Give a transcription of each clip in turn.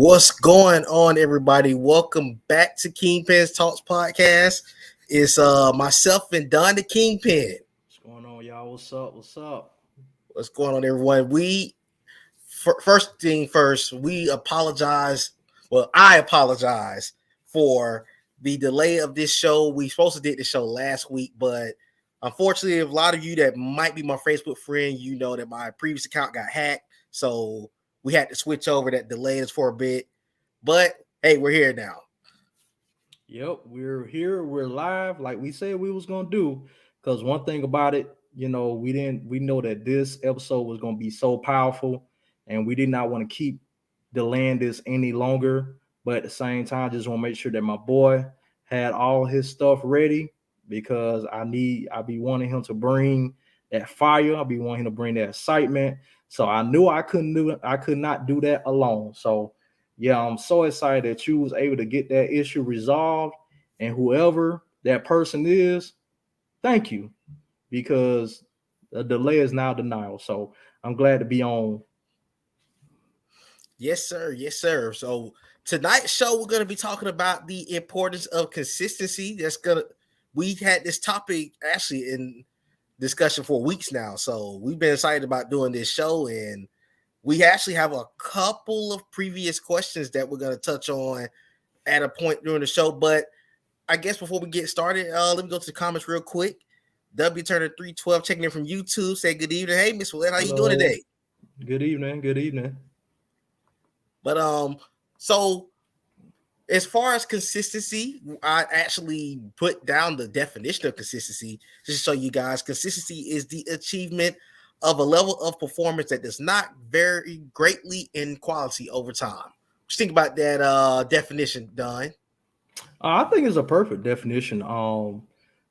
What's going on, everybody? Welcome back to Kingpin's Talks podcast. It's myself and Don the Kingpin. What's going on, y'all? What's up? What's up? What's going on, everyone? First thing first, we apologize. Well, I apologize for the delay of this show. We supposed to did the show last week, but unfortunately, a lot of you that might be my Facebook friend, you know that my previous account got hacked, so we had to switch over. That delayed us for a bit, but hey, we're here now. Yep, we're here. We're live, like we said we was gonna do. Because one thing about it, we know that this episode was gonna be so powerful, and we did not want to keep delaying this any longer. But at the same time, just want to make sure that my boy had all his stuff ready because I be wanting him to bring that fire. I be wanting him to bring that excitement. So I knew I could not do that alone. So yeah, I'm so excited that you was able to get that issue resolved, and whoever that person is, thank you, because the delay is now denial. So I'm glad to be on. Yes, sir. Yes, sir. So tonight's show, we're going to be talking about the importance of consistency. We had this topic actually in discussion for weeks now. So we've been excited about doing this show, and we actually have a couple of previous questions that we're going to touch on at a point during the show. But I guess before we get started, let me go to the comments real quick. W Turner 312 checking in from YouTube. Say good evening. Hey, Miss Willette, how you doing today? Good evening. Good evening. But so as far as consistency, I actually put down the definition of consistency just to show you guys. Consistency is the achievement of a level of performance that does not vary greatly in quality over time. Just think about that definition, Don. I think it's a perfect definition.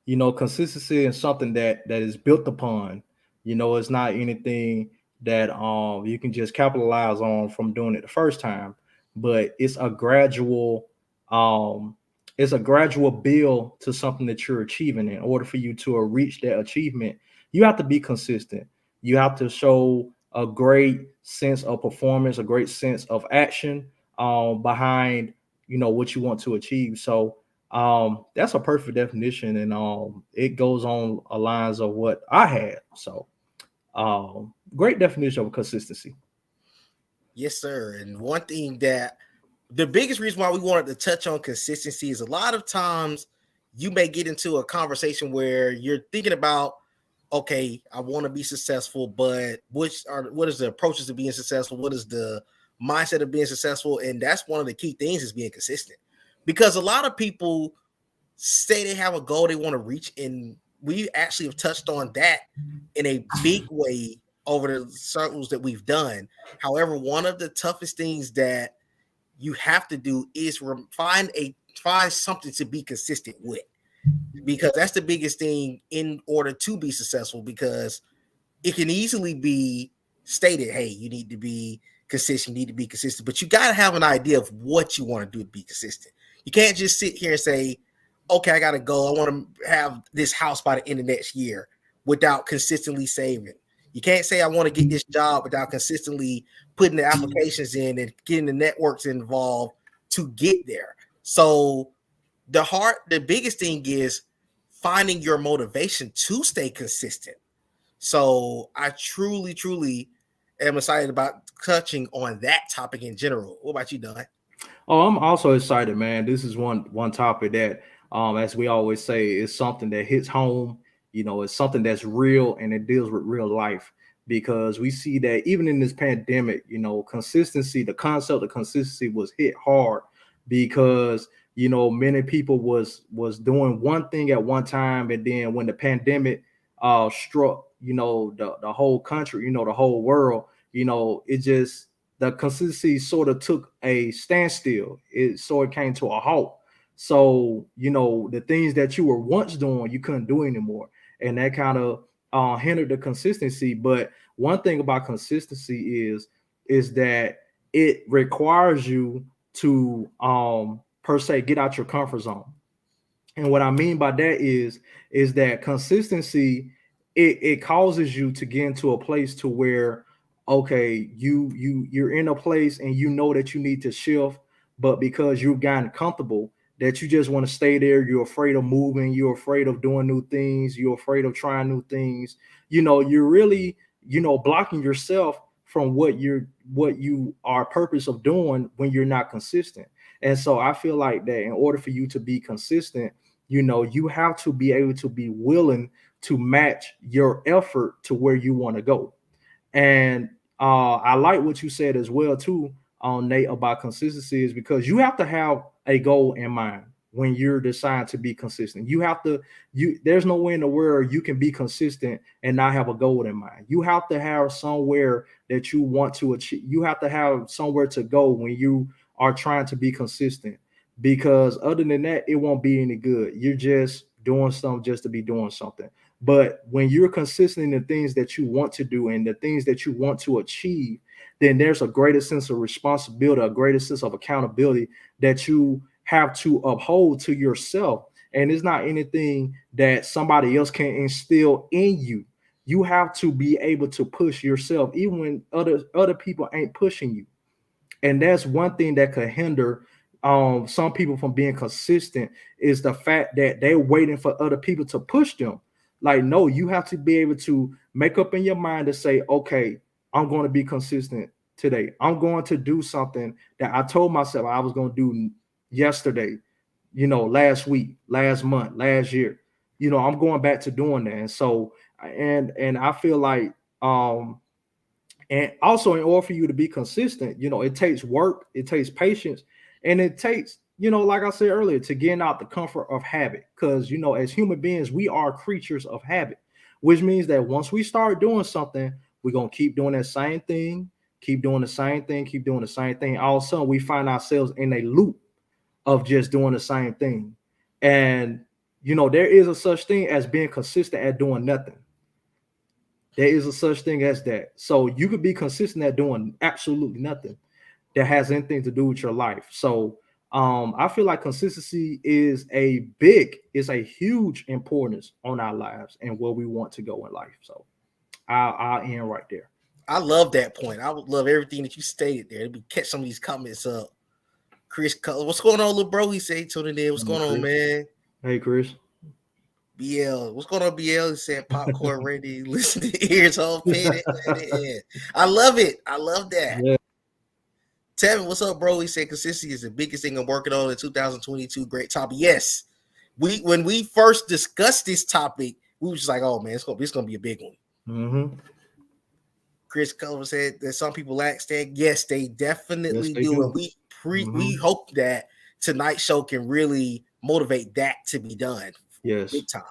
Consistency is something that is built upon. It's not anything that you can just capitalize on from doing it the first time, but um it's a gradual build to something that you're achieving. In order for you to reach that achievement, you have to be consistent. You have to show a great sense of performance, a great sense of action behind what you want to achieve. So that's a perfect definition, and it goes on a lines of what I had. So great definition of consistency. Yes, sir. And one thing that the biggest reason why we wanted to touch on consistency is a lot of times you may get into a conversation where you're thinking about, okay, I want to be successful, but what is the approaches to being successful? What is the mindset of being successful? And that's one of the key things is being consistent, because a lot of people say they have a goal they want to reach, and we actually have touched on that in a big way over the circles that we've done. However, one of the toughest things that you have to do is find something to be consistent with, because that's the biggest thing in order to be successful, because it can easily be stated, hey, you need to be consistent, but you got to have an idea of what you want to do to be consistent. You can't just sit here and say, okay, I got to go, I want to have this house by the end of next year, without consistently saving. You can't say I want to get this job without consistently putting the applications in and getting the networks involved to get there. So the biggest thing is finding your motivation to stay consistent. So I truly, truly am excited about touching on that topic in general. What about you, Don? Oh, I'm also excited, man. This is one topic that, as we always say, is something that hits home. It's something that's real and it deals with real life, because we see that even in this pandemic, consistency, the concept of consistency was hit hard, because many people was doing one thing at one time, and then when the pandemic struck, the whole country, the whole world, it just, the consistency sort of took a standstill. It sort of came to a halt. So, the things that you were once doing, you couldn't do anymore. And that kind of hindered the consistency. But one thing about consistency is that it requires you to per se get out your comfort zone. And what I mean by that is that consistency, it causes you to get into a place to where okay, you're in a place and you know that you need to shift, but because you've gotten comfortable, that you just want to stay there. You're afraid of moving, you're afraid of doing new things, you're afraid of trying new things. You're really, blocking yourself from what you are purpose of doing when you're not consistent. And so I feel like that in order for you to be consistent, you have to be able to be willing to match your effort to where you want to go. And I like what you said as well too, Nate, about consistency, is because you have to have a goal in mind when you're deciding to be consistent. You have to you There's no way in the world you can be consistent and not have a goal in mind. You have to have somewhere that you want to achieve. You have to have somewhere to go when you are trying to be consistent. Because other than that, it won't be any good. You're just doing something just to be doing something. But when you're consistent in the things that you want to do and the things that you want to achieve, then there's a greater sense of responsibility, a greater sense of accountability that you have to uphold to yourself. And it's not anything that somebody else can instill in you. You have to be able to push yourself, even when other people ain't pushing you. And that's one thing that could hinder some people from being consistent, is the fact that they're waiting for other people to push them. Like, no, you have to be able to make up in your mind to say, okay, I'm going to be consistent today. I'm going to do something that I told myself I was going to do yesterday, last week, last month, last year. I'm going back to doing that. And so, and I feel like, and also, in order for you to be consistent, it takes work, it takes patience, and it takes, like I said earlier, to get out the comfort of habit. Because, as human beings, we are creatures of habit, which means that once we start doing something, we're going to keep doing that same thing, keep doing the same thing, keep doing the same thing. All of a sudden, we find ourselves in a loop of just doing the same thing. And, there is a such thing as being consistent at doing nothing. There is a such thing as that. So you could be consistent at doing absolutely nothing that has anything to do with your life. So I feel like consistency is a huge importance on our lives and where we want to go in life. So I'll end right there. I love that point. I would love everything that you stated there. Let me catch some of these comments up. Chris Cutler, what's going on, little bro? He said, tuning in. What's Come on, going on, Chris. man? Hey, Chris. BL, what's going on, BL? He said, popcorn ready. Listen to ears, whole pen. I love it. I love that. Yeah. Tevin, what's up, bro? He said, consistency is the biggest thing I'm working on in 2022. Great topic. Yes. When we first discussed this topic, we was just like, oh, man, it's gonna be a big one. Mm-hmm. Chris Culver said that some people lack stand. Yes, they definitely Yes, they do. And do. we Mm-hmm. hope that tonight's show can really motivate that to be done Yes. big time.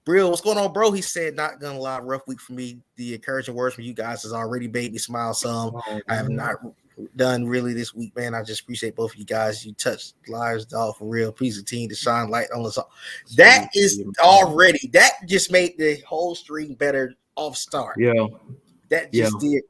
Brill, what's going on, bro? He said, not gonna lie, rough week for me. The encouraging words from you guys has already made me smile some. Oh, I have man. not done really this week, man. I just appreciate both of you guys. You touched lives, dog, for real. Please continue to shine light on us all. That is already, that just made the whole stream better off start. Yeah. That Yeah. just did.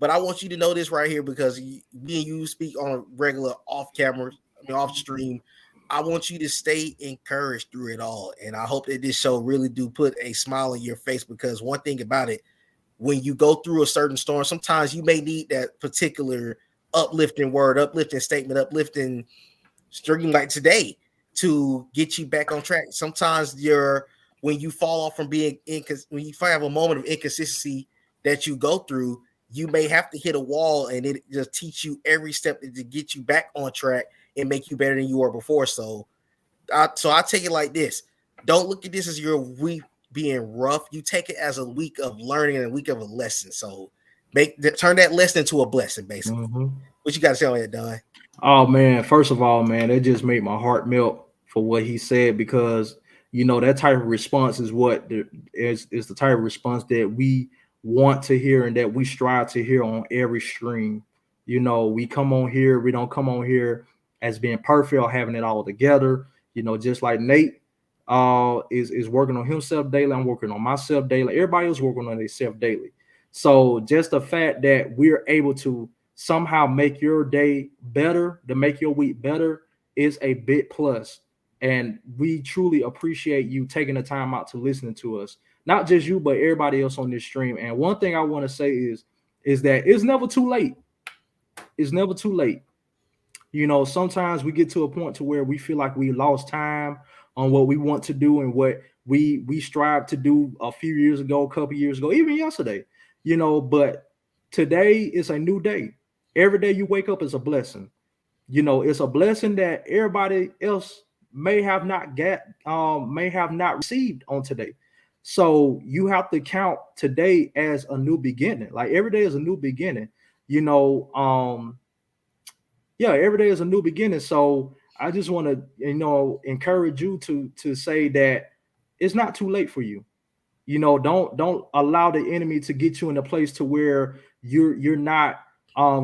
But I want you to know this right here because me and you speak on a regular off camera, off stream. I want you to stay encouraged through it all. And I hope that this show really do put a smile on your face, because one thing about it, when you go through a certain storm, sometimes you may need that particular uplifting word, uplifting statement, uplifting stream like today to get you back on track. Sometimes when you fall off from being when you have a moment of inconsistency that you go through, you may have to hit a wall, and it just teach you every step to get you back on track and make you better than you were before. So I take it like this: don't look at this as your week being rough. You take it as a week of learning and a week of a lesson. So turn that lesson into a blessing, basically. Mm-hmm. What you got to say on that, Don? Oh man, first of all, man, it just made my heart melt for what he said, because that type of response is is the type of response that we want to hear and that we strive to hear on every stream. We come on here, we don't come on here as being perfect or having it all together. Just like Nate is working on himself daily, I'm working on myself daily. Everybody else working on themselves daily. So just the fact that we're able to somehow make your day better, to make your week better, is a big plus. And we truly appreciate you taking the time out to listen to us. Not just you, but everybody else on this stream. And one thing I want to say is, is that it's never too late. It's never too late. You know, sometimes we get to a point to where we feel like we lost time on what we want to do and what we strive to do a few years ago, a couple years ago, even yesterday. You know, but today is a new day. Every day you wake up is a blessing. You know, it's a blessing that everybody else may have not received on today. So you have to count today as a new beginning. Like every day is a new beginning. You know, yeah, every day is a new beginning. So I just want to, encourage you to say that it's not too late for you. You know, don't allow the enemy to get you in a place to where you're not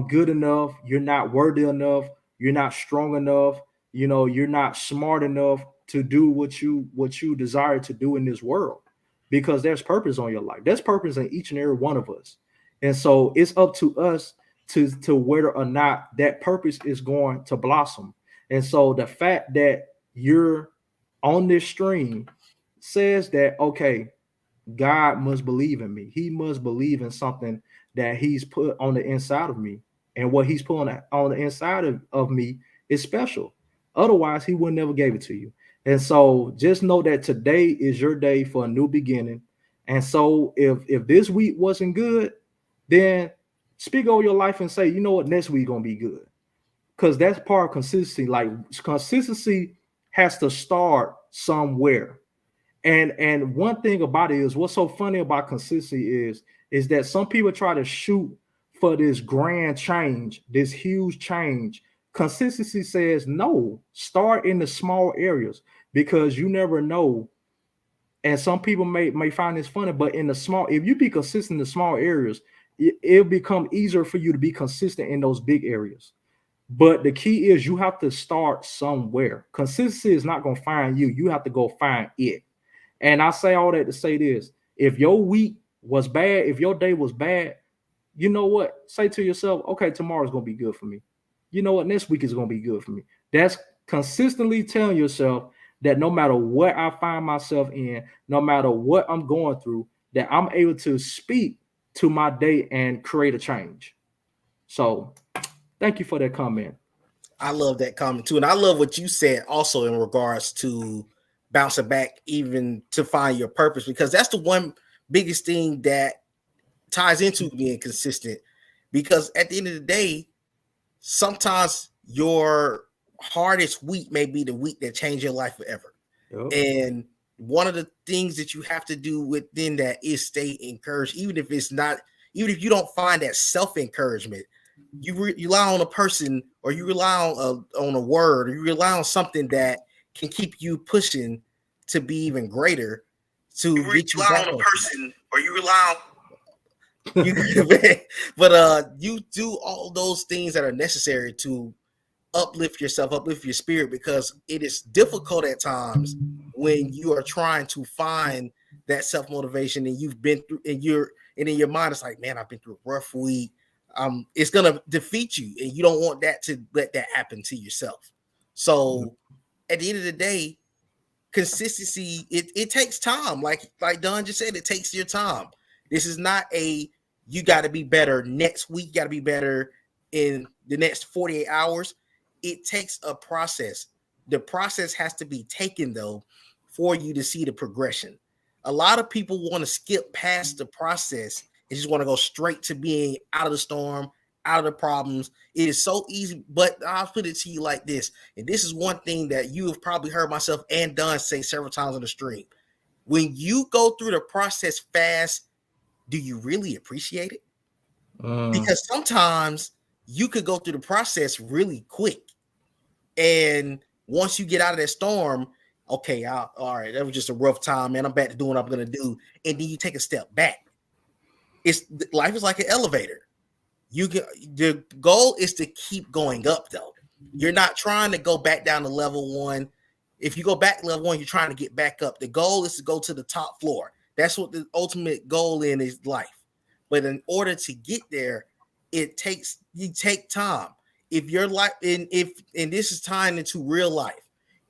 good enough, you're not worthy enough, you're not strong enough, you know, you're not smart enough to do what you desire to do in this world, because there's purpose on your life. There's purpose in each and every one of us. And so it's up to us to whether or not that purpose is going to blossom. And so the fact that you're on this stream says that, okay, God must believe in me. He must believe in something that He's put on the inside of me. And what He's put on the inside of me is special. Otherwise, He would never gave it to you. And so just know that today is your day for a new beginning. And so if this week wasn't good, then speak over your life and say, you know what, next week gonna be good. Because that's part of consistency. Like consistency has to start somewhere. And one thing about it is, what's so funny about consistency is that some people try to shoot for this grand change, this huge change. Consistency says no, start in the small areas, because you never know. And some people may find this funny, but in the small, if you be consistent in the small areas, it'll become easier for you to be consistent in those big areas. But the key is you have to start somewhere. Consistency is not going to find you. You have to go find it. And I say all that to say this: if your week was bad, if your day was bad, you know what? Say to yourself, okay, tomorrow's going to be good for me. You know what? Next week is going to be good for me. That's consistently telling yourself that no matter what I find myself in, no matter what I'm going through, that I'm able to speak to my day and create a change. So thank you for that comment. I love that comment too. And I love what you said also in regards to bouncing back, even to find your purpose, because that's the one biggest thing that ties into being consistent. Because at the end of the day, sometimes your hardest week may be the week that changed your life forever. Yep. And one of the things that you have to do within that is stay encouraged, even if it's not, even if you don't find that self-encouragement. You rely on a person, or you rely on a word, or you rely on something that can keep you pushing to be even greater, to You get you rely back on a on. person, or you rely on But you do all those things that are necessary to uplift yourself, uplift your spirit, because it is difficult at times when you are trying to find that self-motivation, and you've been through, and in your mind it's like, man, I've been through a rough week. It's gonna defeat you, and you don't want that to let that happen to yourself. So at the end of the day, consistency, it takes time. Like Don just said, it takes your time. This is not a, you got to be better next week, you got to be better in the next 48 hours. It takes a process. The process has to be taken, though, for you to see the progression. A lot of people want to skip past the process and just want to go straight to being out of the storm, out of the problems. It is so easy, but I'll put it to you like this. And this is one thing that you have probably heard myself and Don say several times on the stream. When you go through the process fast, do you really appreciate it? Because sometimes you could go through the process really quick, and once you get out of that storm, okay, all right, that was just a rough time, man. I'm back to doing what I'm gonna do, and then you take a step back. It's life is like an elevator. You can, the goal is to keep going up, though. You're not trying to go back down to level one. If you go back to level one, you're trying to get back up. The goal is to go to the top floor. That's what the ultimate goal in is life. But in order to get there, you take time. If your life, and this is tying into real life,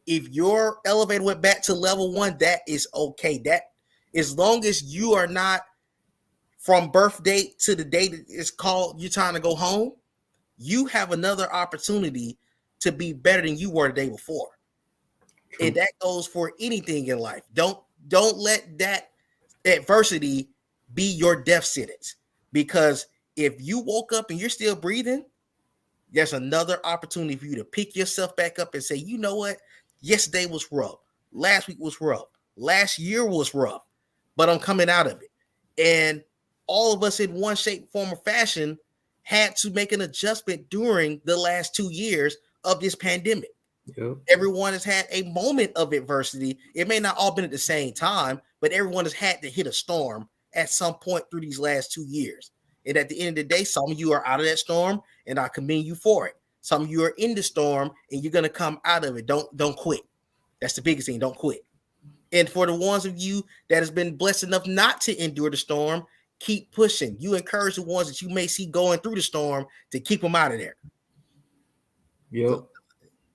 if your elevator went back to level one, that is okay. That, as long as you are not from birth date to the day that it's called you're trying to go home, you have another opportunity to be better than you were the day before. True. And that goes for anything in life. Don't let that adversity be your death sentence, because if you woke up and you're still breathing, there's another opportunity for you to pick yourself back up and say, you know what? Yesterday was rough. Last week was rough. Last year was rough, but I'm coming out of it. And all of us in one shape, form, or fashion had to make an adjustment during the last 2 years of this pandemic. Yep. Everyone has had a moment of adversity. It may not all been at the same time, but everyone has had to hit a storm at some point through these last 2 years. And at the end of the day, some of you are out of that storm, and I commend you for it. Some of you are in the storm, and you're gonna come out of it. Don't quit. That's the biggest thing. Don't quit. And for the ones of you that has been blessed enough not to endure the storm, keep pushing. You encourage the ones that you may see going through the storm to keep them out of there. Yep. So,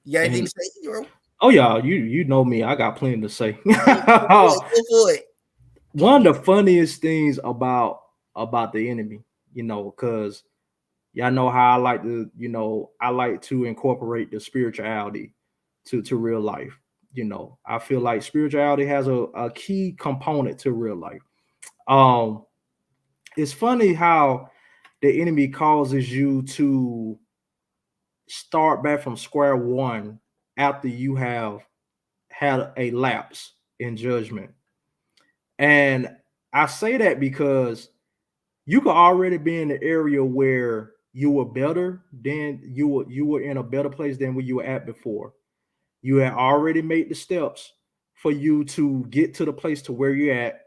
you got anything to say, Euro? Oh yeah, you know me. I got plenty to say. Go for it. One of the funniest things about the enemy, because y'all know how I like to incorporate the spirituality to real life. I feel like spirituality has a key component to real life. It's funny how the enemy causes you to start back from square one after you have had a lapse in judgment. And I say that because you could already be in the area where you were better than you were in a better place than where you were at before. You had already made the steps for you to get to the place to where you're at,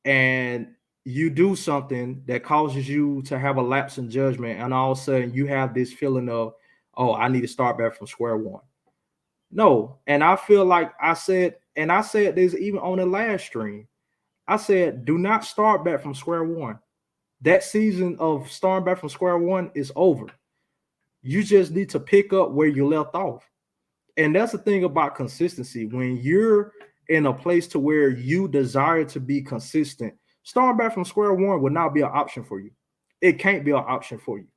and you do something that causes you to have a lapse in judgment, and all of a sudden you have this feeling of, oh, I need to start back from square one. No, and I feel like I said this even on the last stream. I said, do not start back from square one. That season of starting back from square one is over. You just need to pick up where you left off. And that's the thing about consistency. When you're in a place to where you desire to be consistent, starting back from square one would not be an option for you. It can't be an option for you,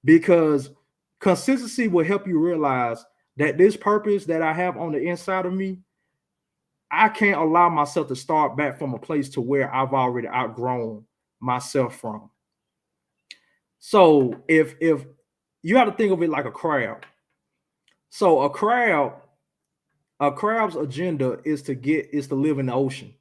because consistency will help you realize that this purpose that I have on the inside of me, I can't allow myself to start back from a place to where I've already outgrown myself from. So if you have to think of it like a crowd. So a crab's agenda is to live in the ocean.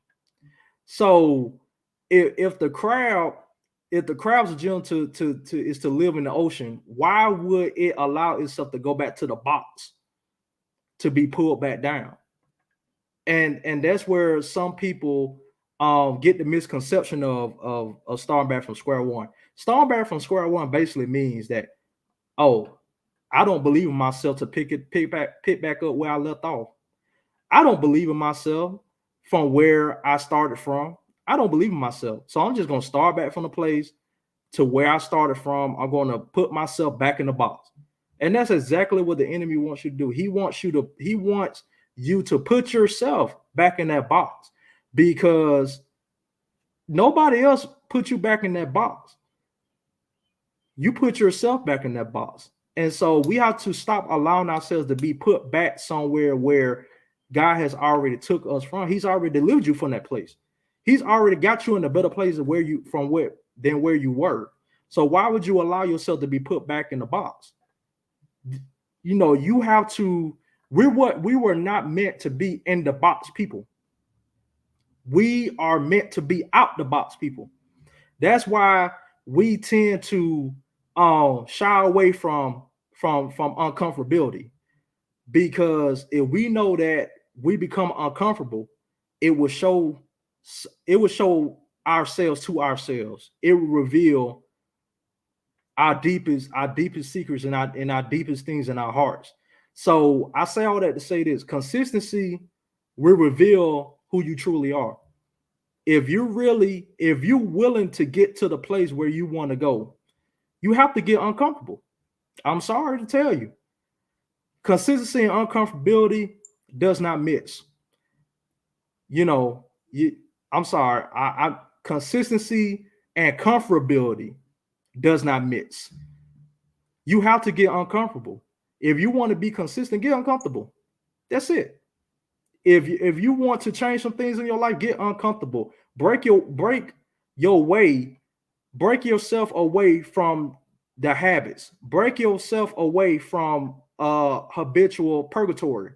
So if the crab's agenda is to live in the ocean, why would it allow itself to go back to the box to be pulled back down? And that's where some people get the misconception of starting back from square one. Starting back from square one basically means that, oh, I don't believe in myself to pick back up where I left off. I don't believe in myself from where I started from. I don't believe in myself. So I'm just going to start back from the place to where I started from. I'm going to put myself back in the box. And that's exactly what the enemy wants you to do. He wants you to put yourself back in that box, because nobody else put you back in that box. You put yourself back in that box. And so we have to stop allowing ourselves to be put back somewhere where God has already took us from. He's already delivered you from that place. He's already got you in a better place than where you were. So why would you allow yourself to be put back in the box? You have to. We were not meant to be in the box people. We are meant to be out the box people. That's why we tend to shy away from uncomfortability, because if we know that we become uncomfortable, it will show ourselves to ourselves. It will reveal our deepest secrets and our deepest things in our hearts. So I say all that to say this: consistency will reveal who you truly are. If you're willing to get to the place where you want to go, you have to get uncomfortable. I'm sorry to tell you. Consistency and uncomfortability does not mix. I'm sorry. Consistency and comfortability does not mix. You have to get uncomfortable. If you want to be consistent, get uncomfortable. That's it. If you want to change some things in your life, get uncomfortable. Break your way, break yourself away from the habits. Break yourself away from habitual purgatory.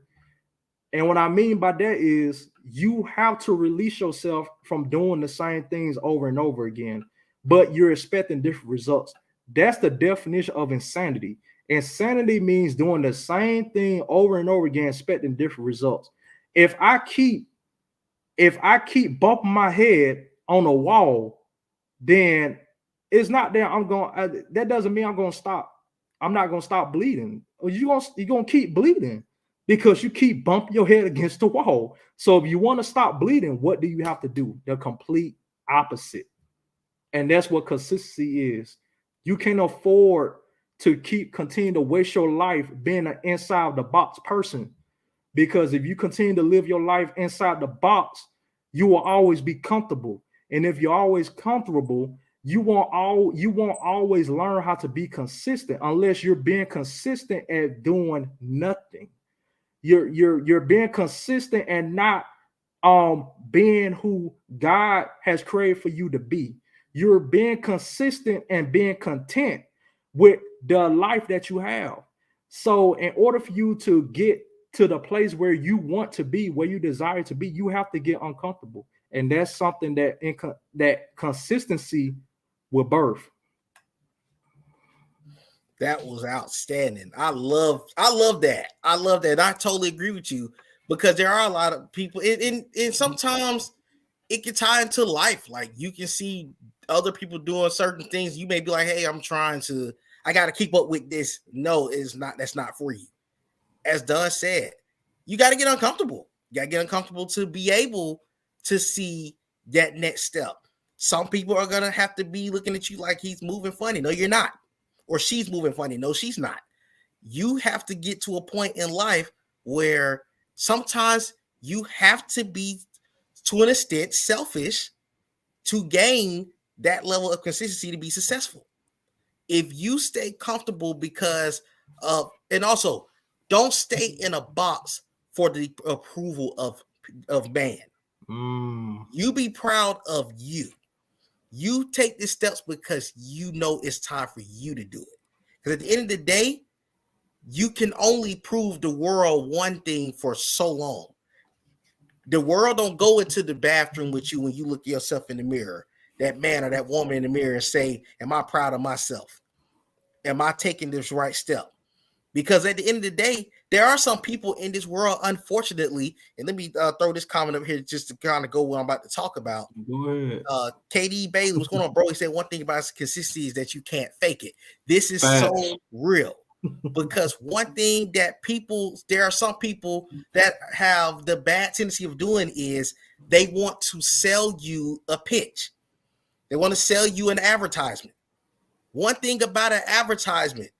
And what I mean by that is you have to release yourself from doing the same things over and over again, but you're expecting different results. That's the definition of insanity. Insanity means doing the same thing over and over again, expecting different results. If I keep bumping my head on a wall, then it's not that that doesn't mean I'm going to stop. I'm not going to stop bleeding. You're going to keep bleeding because you keep bumping your head against the wall. So if you want to stop bleeding, what do you have to do? The complete opposite. And that's what consistency is. You can't afford to continue to waste your life being an inside the box person. Because if you continue to live your life inside the box, you will always be comfortable. And if you're always comfortable, you won't always learn how to be consistent unless you're being consistent at doing nothing. You're being consistent and not being who God has created for you to be. You're being consistent and being content with the life that you have. So in order for you to get to the place where you want to be, where you desire to be, you have to get uncomfortable. And that's something that consistency will birth. That was outstanding. I love that. I love that. I totally agree with you because there are a lot of people and sometimes it can tie into life. Like you can see other people doing certain things. You may be like, hey, I got to keep up with this. No, it's not. That's not for you. As Don said, you got to get uncomfortable. You got to get uncomfortable to be able to see that next step. Some people are going to have to be looking at you like he's moving funny. No, you're not. Or she's moving funny. No, she's not. You have to get to a point in life where sometimes you have to be, to an extent, selfish to gain that level of consistency to be successful. If you stay comfortable because of, and also don't stay in a box for the approval of man. You be proud of you. You take the steps because you know it's time for you to do it. Because at the end of the day, you can only prove the world one thing for so long. The world don't go into the bathroom with you when you look at yourself in the mirror, that man or that woman in the mirror, and say, am I proud of myself? Am I taking this right step? Because at the end of the day, there are some people in this world, unfortunately, and let me throw this comment up here just to kind of go what I'm about to talk about. Go ahead. KD Bailey, what's going on, bro? He said one thing about consistency is that you can't fake it. This is so real. Because one thing that there are some people that have the bad tendency of doing is they want to sell you a pitch. They want to sell you an advertisement. One thing about an advertisement,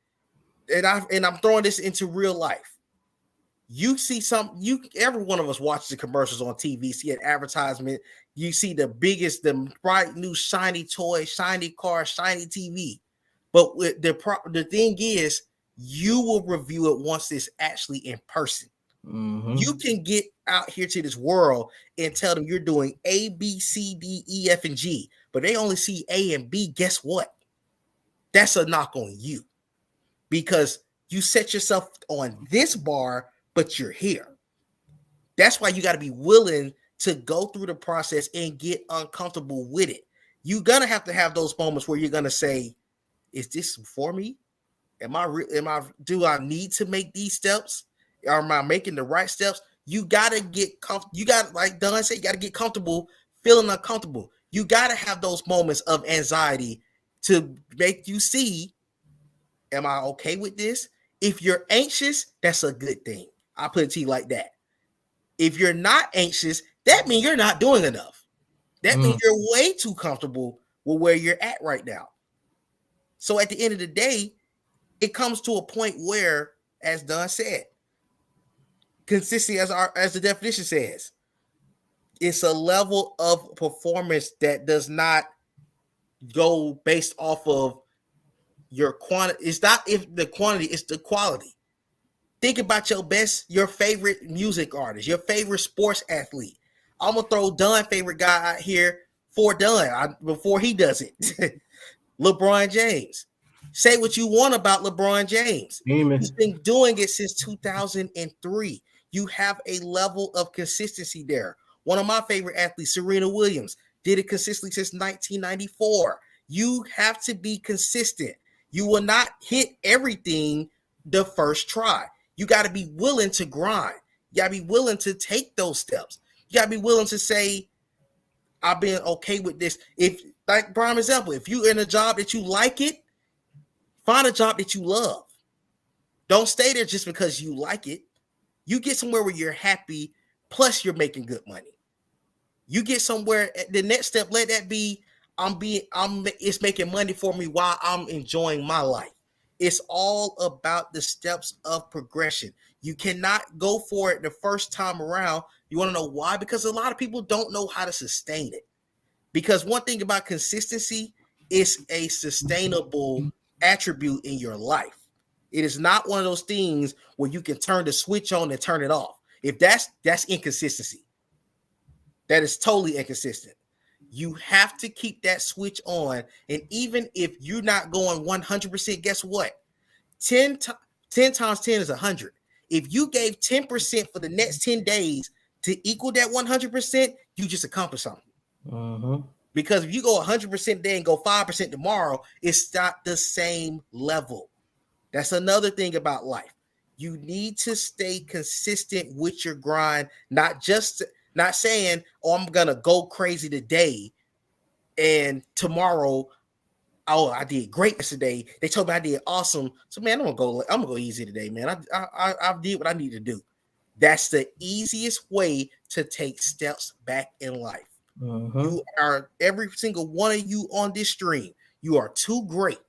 and I'm throwing this into real life. You see every one of us watches the commercials on TV, see an advertisement. You see the bright new shiny toy, shiny car, shiny TV. But the thing is, you will review it once it's actually in person. Mm-hmm. You can get out here to this world and tell them you're doing A, B, C, D, E, F, and G, but they only see A and B. Guess what? That's a knock on you because you set yourself on this bar, but you're here. That's why you got to be willing to go through the process and get uncomfortable with it. You're going to have those moments where you're going to say, is this for me? Do I need to make these steps? Or am I making the right steps? You got to get comfortable. You got, like Don said, you got to get comfortable feeling uncomfortable. You got to have those moments of anxiety to make you see, am I okay with this? If you're anxious, that's a good thing. I'll put it to you like that. If you're not anxious, that means you're not doing enough. That means you're way too comfortable with where you're at right now. So at the end of the day, it comes to a point where, as Don said, consistency, as the definition says, it's a level of performance that does not go based off of your quantity. It's not if the quantity, it's the quality. Think about your favorite music artist, your favorite sports athlete. I'm gonna throw Dunn favorite guy out here for Dunn before he does it. LeBron James. Say what you want about LeBron James. He's been doing it since 2003. You have a level of consistency there. One of my favorite athletes, Serena Williams, did it consistently since 1994. You have to be consistent. You will not hit everything the first try. You got to be willing to grind. You got to be willing to take those steps. You got to be willing to say, I've been okay with this. If, like prime example, if you're in a job that you like it, find a job that you love. Don't stay there just because you like it. You get somewhere where you're happy, plus you're making good money. You get somewhere, the next step, let that be, it's making money for me while I'm enjoying my life. It's all about the steps of progression. You cannot go for it the first time around. You want to know why? Because a lot of people don't know how to sustain it. Because one thing about consistency is a sustainable attribute in your life. It is not one of those things where you can turn the switch on and turn it off. If that's inconsistency. That is totally inconsistent. You have to keep that switch on. And even if you're not going 100%, guess what? 10 times 10 is 100. If you gave 10% for the next 10 days to equal that 100%, you just accomplished something. Uh-huh. Because if you go 100% today and go 5% tomorrow, it's not the same level. That's another thing about life. You need to stay consistent with your grind, not saying, oh, I'm going to go crazy today and tomorrow, oh, I did great yesterday. They told me I did awesome. So, man, I'm going to go easy today, man. I did what I need to do. That's the easiest way to take steps back in life. You are, every single one of you on this stream, you are too great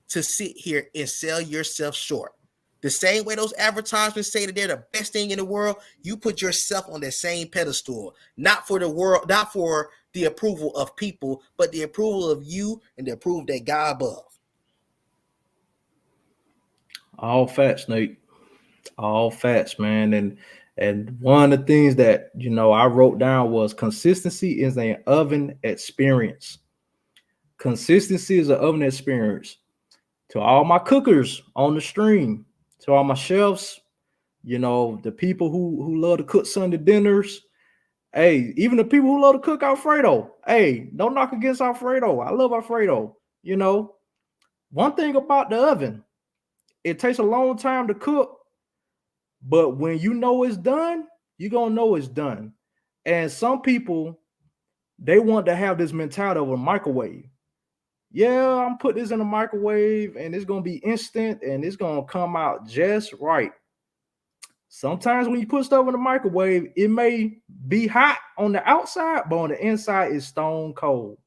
to sit here and sell yourself short. The same way those advertisements say that they're the best thing in the world, you put yourself on that same pedestal, not for the world, not for the approval of people, but the approval of you and the approval that God above. All facts, Nate. All facts, man. And one of the things that, I wrote down was consistency is an oven experience. Consistency is an oven experience. To all my cookers on the stream, to all my chefs, the people who love to cook Sunday dinners. Hey, even the people who love to cook Alfredo. Hey, don't knock against Alfredo. I love Alfredo. One thing about the oven, it takes a long time to cook. But when you know it's done, you're going to know it's done. And some people, they want to have this mentality of a microwave. Yeah, I'm put this in a microwave and it's going to be instant and it's going to come out just right. Sometimes when you put stuff in the microwave, it may be hot on the outside, but on the inside is stone cold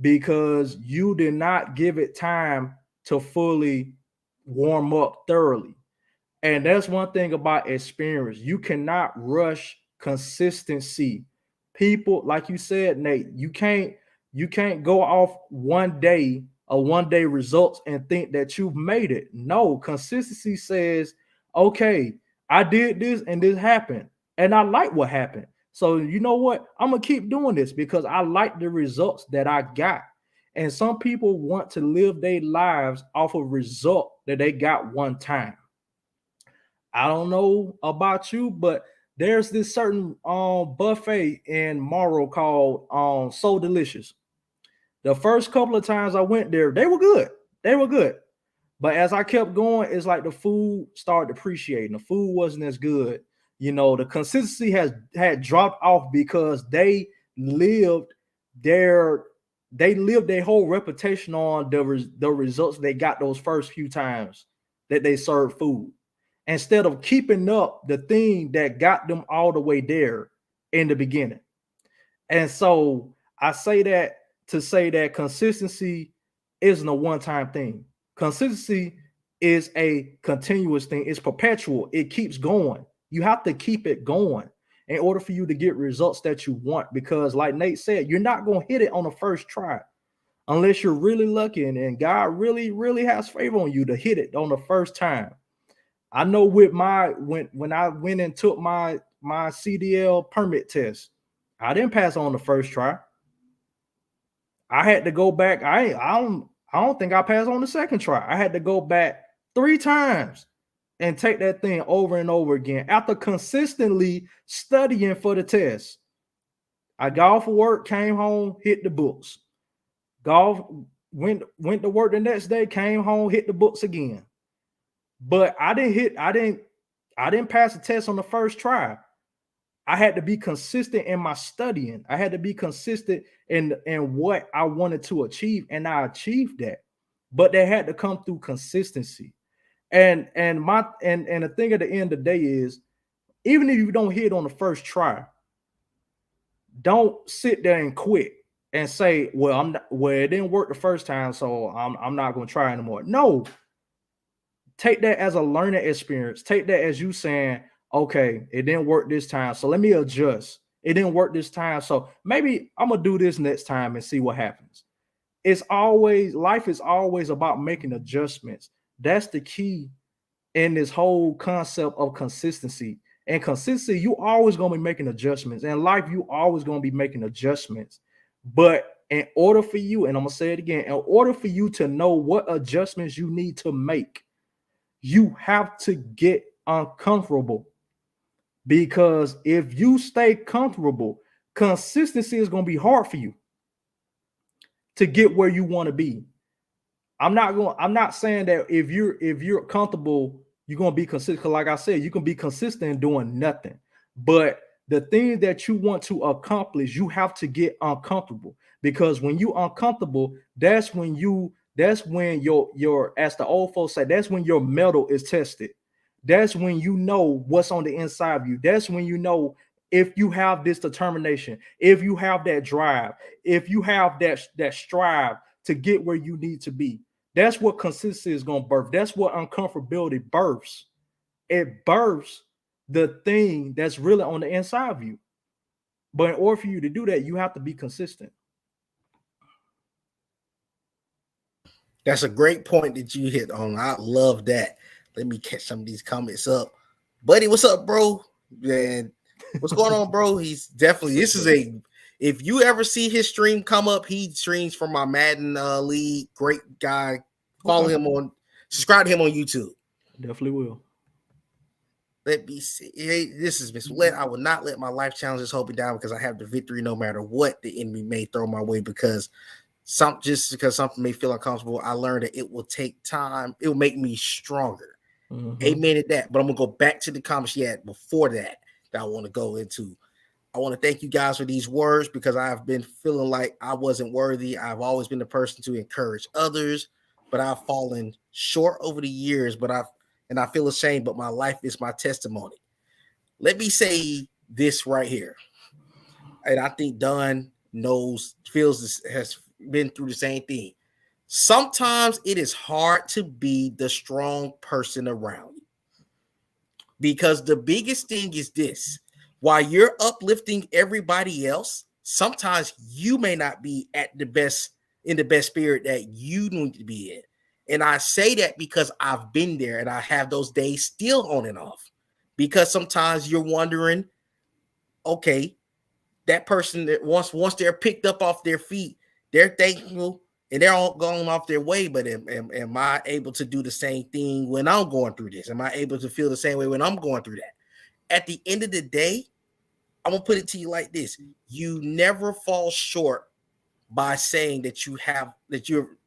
because you did not give it time to fully warm up thoroughly. And that's one thing about experience. You cannot rush consistency. People, like you said, Nate, you can't go off one day results and think that you've made it. No, consistency says, okay, I did this and this happened. And I like what happened. So you know what? I'm going to keep doing this because I like the results that I got. And some people want to live their lives off of result that they got one time. I don't know about you, but there's this certain buffet in Morrow called So Delicious. The first couple of times I went there, they were good. But as I kept going, it's like the food started depreciating. The food wasn't as good. The consistency had dropped off because they lived their whole reputation on the results they got those first few times that they served food, instead of keeping up the thing that got them all the way there in the beginning. And so I say that to say that consistency isn't a one-time thing. Consistency is a continuous thing. It's perpetual. It keeps going. You have to keep it going in order for you to get results that you want, because like Nate said, you're not going to hit it on the first try. unless you're really lucky and God really, really has favor on you to hit it on the first time. I know with my when I went and took my CDL permit test, I didn't pass on the first try. I had to go back. I don't think I passed on the second try. I had to go back 3 times and take that thing over and over again after consistently studying for the test. I got off of work, came home, hit the books. Golf went to work the next day, came home, hit the books again. But I didn't pass the test on the first try. I had to be consistent in my studying. I had to be consistent in what I wanted to achieve, and I achieved that. But they had to come through consistency. And the thing at the end of the day is, even if you don't hit on the first try, don't sit there and quit and say, well, it didn't work the first time, so I'm not going to try anymore. No. Take that as a learning experience. Take that as you saying, okay, it didn't work this time, so let me adjust. It didn't work this time, so maybe I'm gonna do this next time and see what happens. Life is always about making adjustments. That's the key in this whole concept of consistency. And consistency, you always gonna be making adjustments. In life, you always gonna be making adjustments. But in order for you, and I'm gonna say it again, in order for you to know what adjustments you need to make, you have to get uncomfortable, because if you stay comfortable, consistency is going to be hard for you to get where you want to be. I'm not saying that if you're comfortable, you're going to be consistent. Because like I said, you can be consistent in doing nothing. But the thing that you want to accomplish, you have to get uncomfortable, because when you uncomfortable, that's when your as the old folks say, that's when your metal is tested. That's when you know what's on the inside of you. That's when you know if you have this determination, if you have that drive, if you have that strive to get where you need to be. That's what consistency is going to birth. That's what uncomfortability births. It births the thing that's really on the inside of you. But in order for you to do that, you have to be consistent. That's a great point that you hit on. I love that. Let me catch some of these comments up. Buddy, what's up, bro? Man, what's going on, bro? He's definitely, if you ever see his stream come up, he streams from my Madden league. Great guy. Follow him subscribe to him on YouTube. Definitely will. Let me see. Hey, this is Miss Let. I will not let my life challenges hold me down, because I have the victory no matter what the enemy may throw my way, because something may feel uncomfortable. I learned that it will take time. It will make me stronger. Mm-hmm. Amen to that. But I'm going to go back to the comments yet before that I want to go into. I want to thank you guys for these words, because I've been feeling like I wasn't worthy. I've always been the person to encourage others, but I've fallen short over the years, and I feel ashamed, but my life is my testimony. Let me say this right here. And I think Don feels this, has been through the same thing. Sometimes it is hard to be the strong person around you, because the biggest thing is this: while you're uplifting everybody else, sometimes you may not be in the best spirit that you need to be in. And I say that because I've been there, and I have those days still on and off, because sometimes you're wondering, okay, that person that once they're picked up off their feet, they're thankful and they're all going off their way. But am I able to do the same thing when I'm going through this? Am I able to feel the same way when I'm going through that? At the end of the day, I'm going to put it to you like this: you never fall short by saying that you're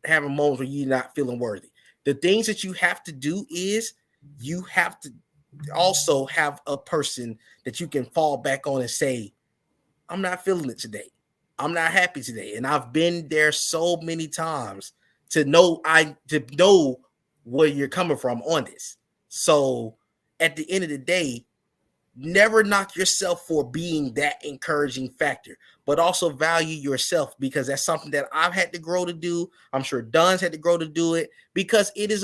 having moments where you're not feeling worthy. The things that you have to do is you have to also have a person that you can fall back on and say, I'm not feeling it today. I'm not happy today. And I've been there so many times to know where you're coming from on this. So at the end of the day, never knock yourself for being that encouraging factor, but also value yourself, because that's something that I've had to grow to do. I'm sure Don's had to grow to do it, because it is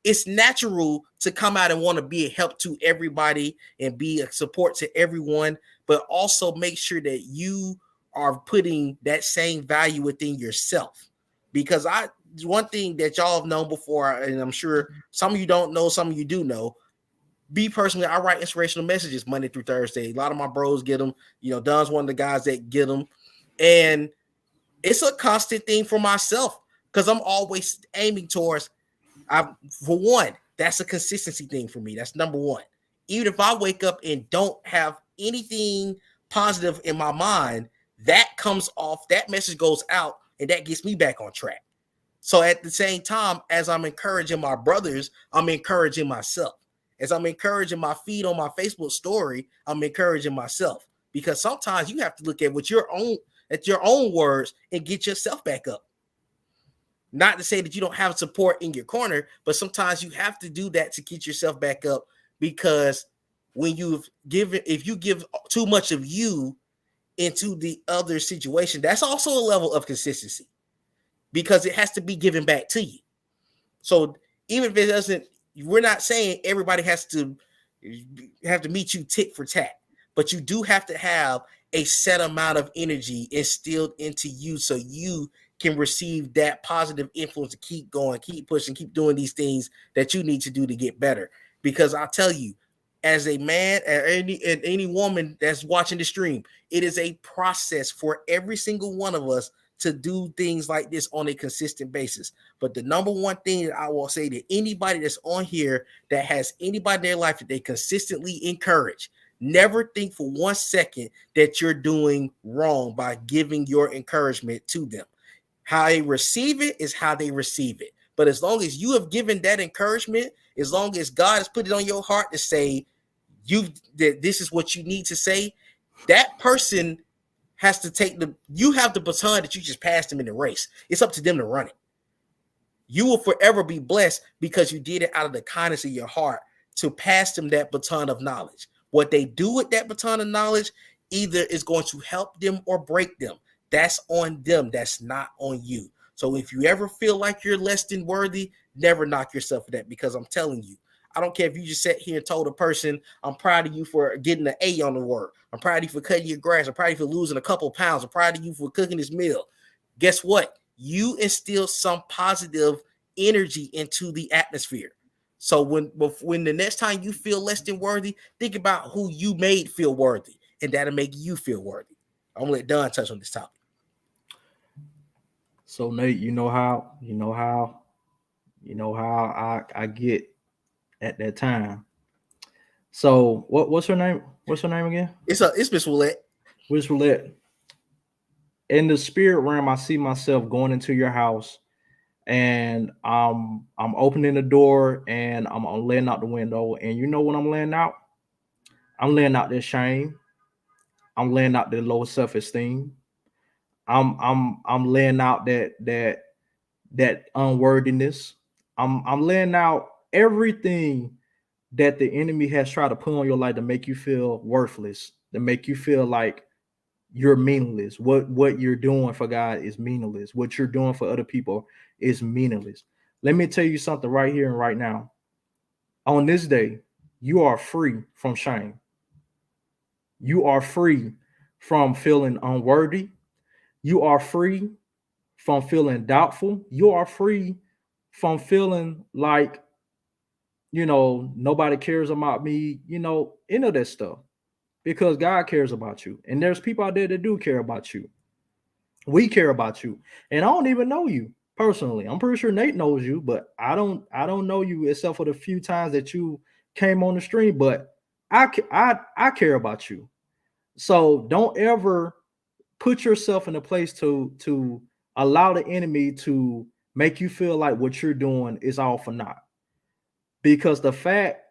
it's natural to come out and want to be a help to everybody and be a support to everyone, but also make sure that you are putting that same value within yourself. Because one thing that y'all have known before, and I'm sure some of you don't know, some of you do know. Me personally, I write inspirational messages Monday through Thursday. A lot of my bros get them. Don's one of the guys that get them, and it's a constant thing for myself because I'm always aiming towards. For one, that's a consistency thing for me. That's number one. Even if I wake up and don't have anything positive in my mind, that comes off. That message goes out, and that gets me back on track. So at the same time, as I'm encouraging my brothers, I'm encouraging myself. As I'm encouraging my feed on my Facebook story, I'm encouraging myself. Because sometimes you have to look at your own words and get yourself back up. Not to say that you don't have support in your corner, but sometimes you have to do that to get yourself back up. Because if you give too much of you into the other situation, that's also a level of consistency. Because it has to be given back to you. So even if it doesn't, we're not saying everybody has to meet you tick for tack, but you do have to have a set amount of energy instilled into you so you can receive that positive influence to keep going, keep pushing, keep doing these things that you need to do to get better. Because I'll tell you, as a man and any woman that's watching the stream, it is a process for every single one of us to do things like this on a consistent basis. But the number one thing that I will say to anybody that's on here that has anybody in their life that they consistently encourage, never think for 1 second that you're doing wrong by giving your encouragement to them. How they receive it is how they receive it. But as long as you have given that encouragement, as long as God has put it on your heart to say that this is what you need to say, that person has to you have the baton that you just passed them in the race. It's up to them to run it. You will forever be blessed because you did it out of the kindness of your heart to pass them that baton of knowledge. What they do with that baton of knowledge either is going to help them or break them. That's on them. That's not on you. So if you ever feel like you're less than worthy, never knock yourself for that, because I'm telling you, I don't care if you just sat here and told a person, I'm proud of you for getting an A on the work. I'm proud of you for cutting your grass. I'm proud of you for losing a couple of pounds. I'm proud of you for cooking this meal. Guess what? You instill some positive energy into the atmosphere. So when the next time you feel less than worthy, think about who you made feel worthy, and that'll make you feel worthy. I'm gonna let Don touch on this topic. So Nate, you know how I get at that time. So what's her name? What's her name again? It's Miss Willette. Miss Willette. In the spirit realm, I see myself going into your house, and I'm opening the door, and I'm laying out the window. And you know what I'm laying out? I'm laying out this shame. I'm laying out the low self-esteem. I'm laying out that unworthiness. I'm laying out everything that the enemy has tried to put on your life to make you feel worthless, to make you feel like you're meaningless. What you're doing for God is meaningless. What you're doing for other people is meaningless. Let me tell you something right here and right now. On this day, you are free from shame. You are free from feeling unworthy. You are free from feeling doubtful. You are free from feeling like, nobody cares about me, any of that stuff, because God cares about you. And there's people out there that do care about you. We care about you. And I don't even know you personally. I'm pretty sure Nate knows you, but I don't know you except for the few times that you came on the stream, but I care about you. So don't ever put yourself in a place to allow the enemy to make you feel like what you're doing is all for naught. Because the fact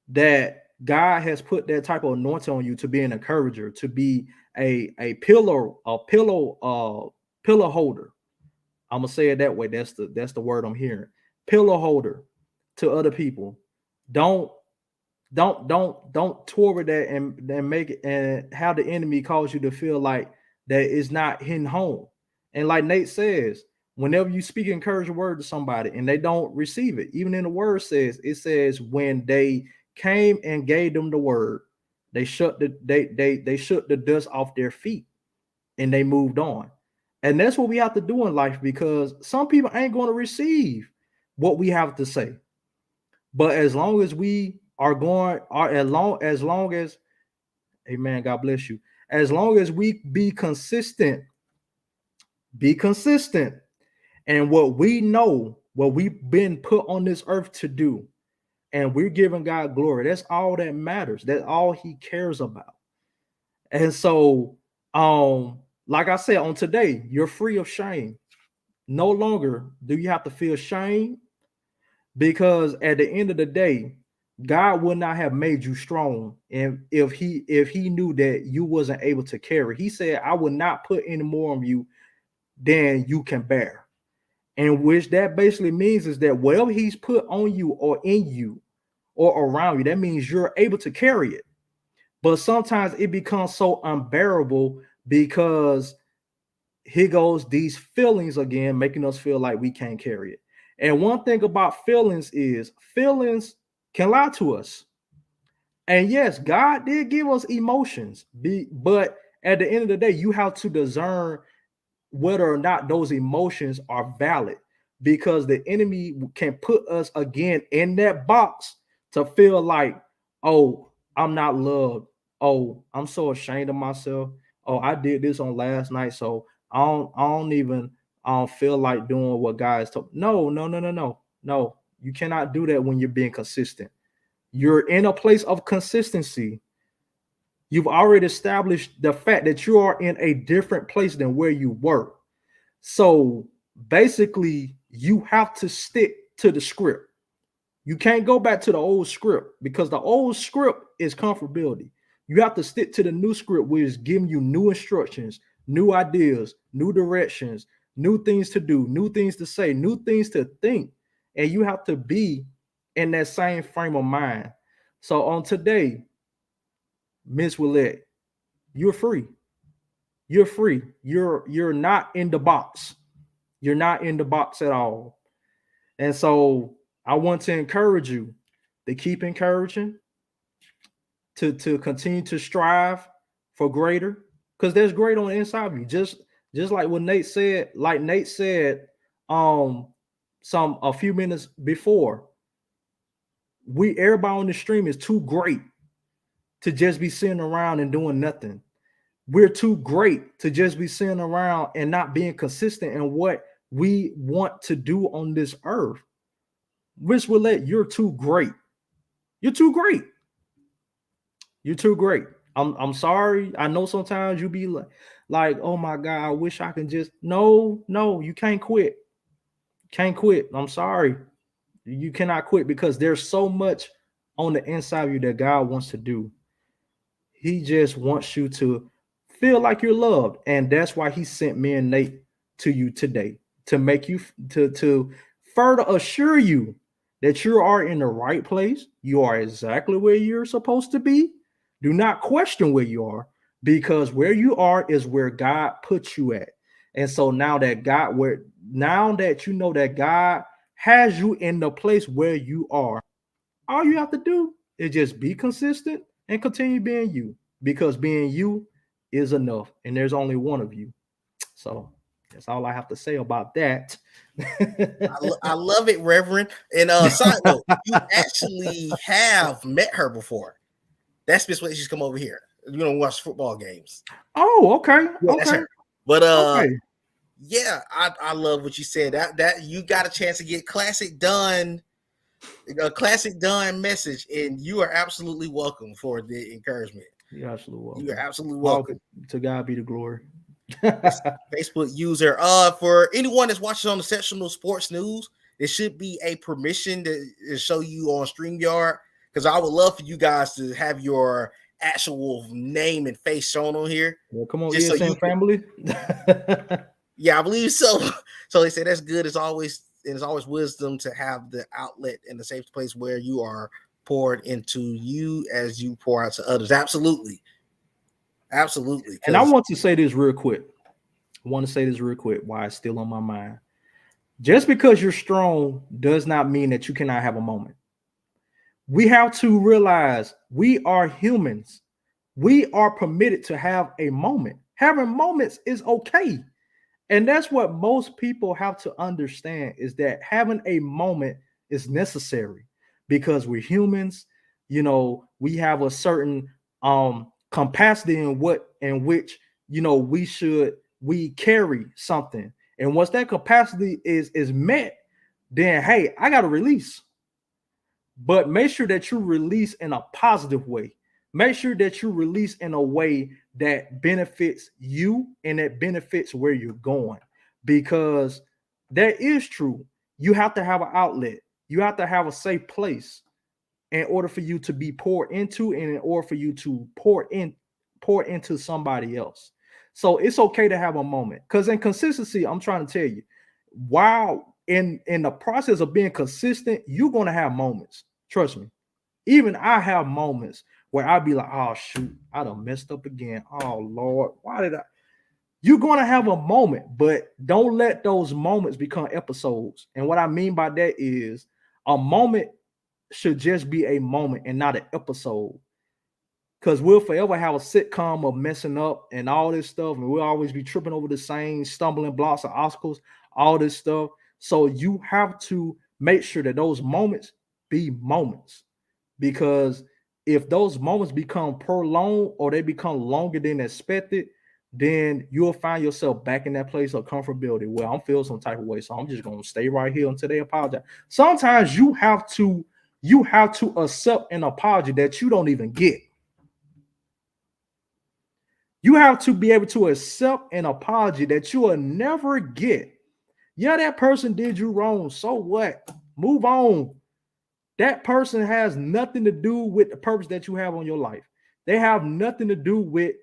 that God has put that type of anointing on you to be an encourager, to be a pillow holder. I'm gonna say it that way. That's the word I'm hearing. Pillow holder to other people. Don't tour with that and make it and have the enemy cause you to feel like that is not hitting home. And like Nate says, whenever you speak encouraging word to somebody and they don't receive it, even in the word it says when they came and gave them the word, they shook the dust off their feet. and they moved on. And that's what we have to do in life, because some people ain't going to receive what we have to say. But as long as we are going, are as long as, amen, God bless you. As long as we be consistent, and what we know, what we've been put on this earth to do, and we're giving God glory. That's all that matters. That's all he cares about. And so, like I said, on today, you're free of shame. No longer do you have to feel shame, because at the end of the day, God would not have made you strong. And if he knew that you wasn't able to carry, he said, I will not put any more on you than you can bear. And which that basically means is that whatever he's put on you or in you or around you, that means you're able to carry it. But sometimes it becomes so unbearable, because here goes these feelings again, making us feel like we can't carry it. And one thing about feelings is feelings can lie to us. And yes, God did give us emotions, but at the end of the day, you have to discern whether or not those emotions are valid, because the enemy can put us again in that box to feel like, oh, I'm not loved. Oh, I'm so ashamed of myself. Oh, I did this on last night, so I don't feel like doing what God has told. No, no, no, no, no, no. You cannot do that when you're being consistent. You're in a place of consistency. You've already established the fact that you are in a different place than where you were. So basically, you have to stick to the script. You can't go back to the old script, because the old script is comfortability. You have to stick to the new script, which is giving you new instructions, new ideas, new directions, new things to do, new things to say, new things to think. And you have to be in that same frame of mind. So on today, Miss Willette, you're free. You're free. You're not in the box. You're not in the box at all. And so I want to encourage you to keep encouraging, to continue to strive for greater, because there's great on the inside of you. Just like what Nate said, a few minutes before. Everybody on the stream is too great to just be sitting around and doing nothing. We're too great to just be sitting around and not being consistent in what we want to do on this earth. Rich Willette, you're too great. You're too great. You're too great. I'm sorry. I know sometimes you be like, oh my God, I wish I can just no, you can't quit. Can't quit. I'm sorry. You cannot quit, because there's so much on the inside of you that God wants to do. He just wants you to feel like you're loved. And that's why he sent me and Nate to you today, to make you to further assure you that you are in the right place. You are exactly where you're supposed to be. Do not question where you are, because where you are is where God puts you at. And so now that you know that God has you in the place where you are, all you have to do is just be consistent and continue being you, because being you is enough. And there's only one of you. So that's all I have to say about that. I love it, Reverend. And side note, you actually have met her before. That's just what she's come over here. You don't watch football games. Oh, okay. Yeah, okay. that's her. But Okay. yeah, I love what you said. That you got a chance to get classic done, a classic done message, and you are absolutely welcome for the encouragement. You're absolutely welcome. You're absolutely welcome. To God be the glory. Facebook user. For anyone that's watching on the Sectional Sports News, there should be a permission to show you on StreamYard, because I would love for you guys to have your actual name and face shown on here. Well, come on, ESN family. Yeah, I believe so. So they say that's good. It's always wisdom to have the outlet and the safe place where you are poured into you as you pour out to others. Absolutely. And I want to say this real quick. Why it's still on my mind. Just because you're strong does not mean that you cannot have a moment. We have to realize we are humans. We are permitted to have a moment. Having moments is okay. And that's what most people have to understand is that having a moment is necessary because we're humans. You know, we have a certain capacity in which, you know, we carry something. And once that capacity is met, then hey, I got to release. But make sure that you release in a positive way. Make sure that you release in a way that benefits you and that benefits where you're going. Because that is true. You have to have an outlet. You have to have a safe place in order for you to be poured into and in order for you to pour into somebody else. So it's okay to have a moment. Because in consistency, I'm trying to tell you, while in the process of being consistent, you're going to have moments. Trust me. Even I have moments where I'll be like, oh shoot, I done messed up again. Oh Lord, why did I? You're going to have a moment, but don't let those moments become episodes. And what I mean by that is a moment should just be a moment and not an episode. Because we'll forever have a sitcom of messing up and all this stuff, and we'll always be tripping over the same stumbling blocks or obstacles, all this stuff. So you have to make sure that those moments be moments. Because if those moments become prolonged or they become longer than expected, then you'll find yourself back in that place of comfortability where I'm feeling some type of way. So I'm just gonna stay right here until they apologize. Sometimes you have to accept an apology that you don't even get. You have to be able to accept an apology that you will never get. Yeah, that person did you wrong. So what? Move on. That person has nothing to do with the purpose that you have on your life. They have nothing to do with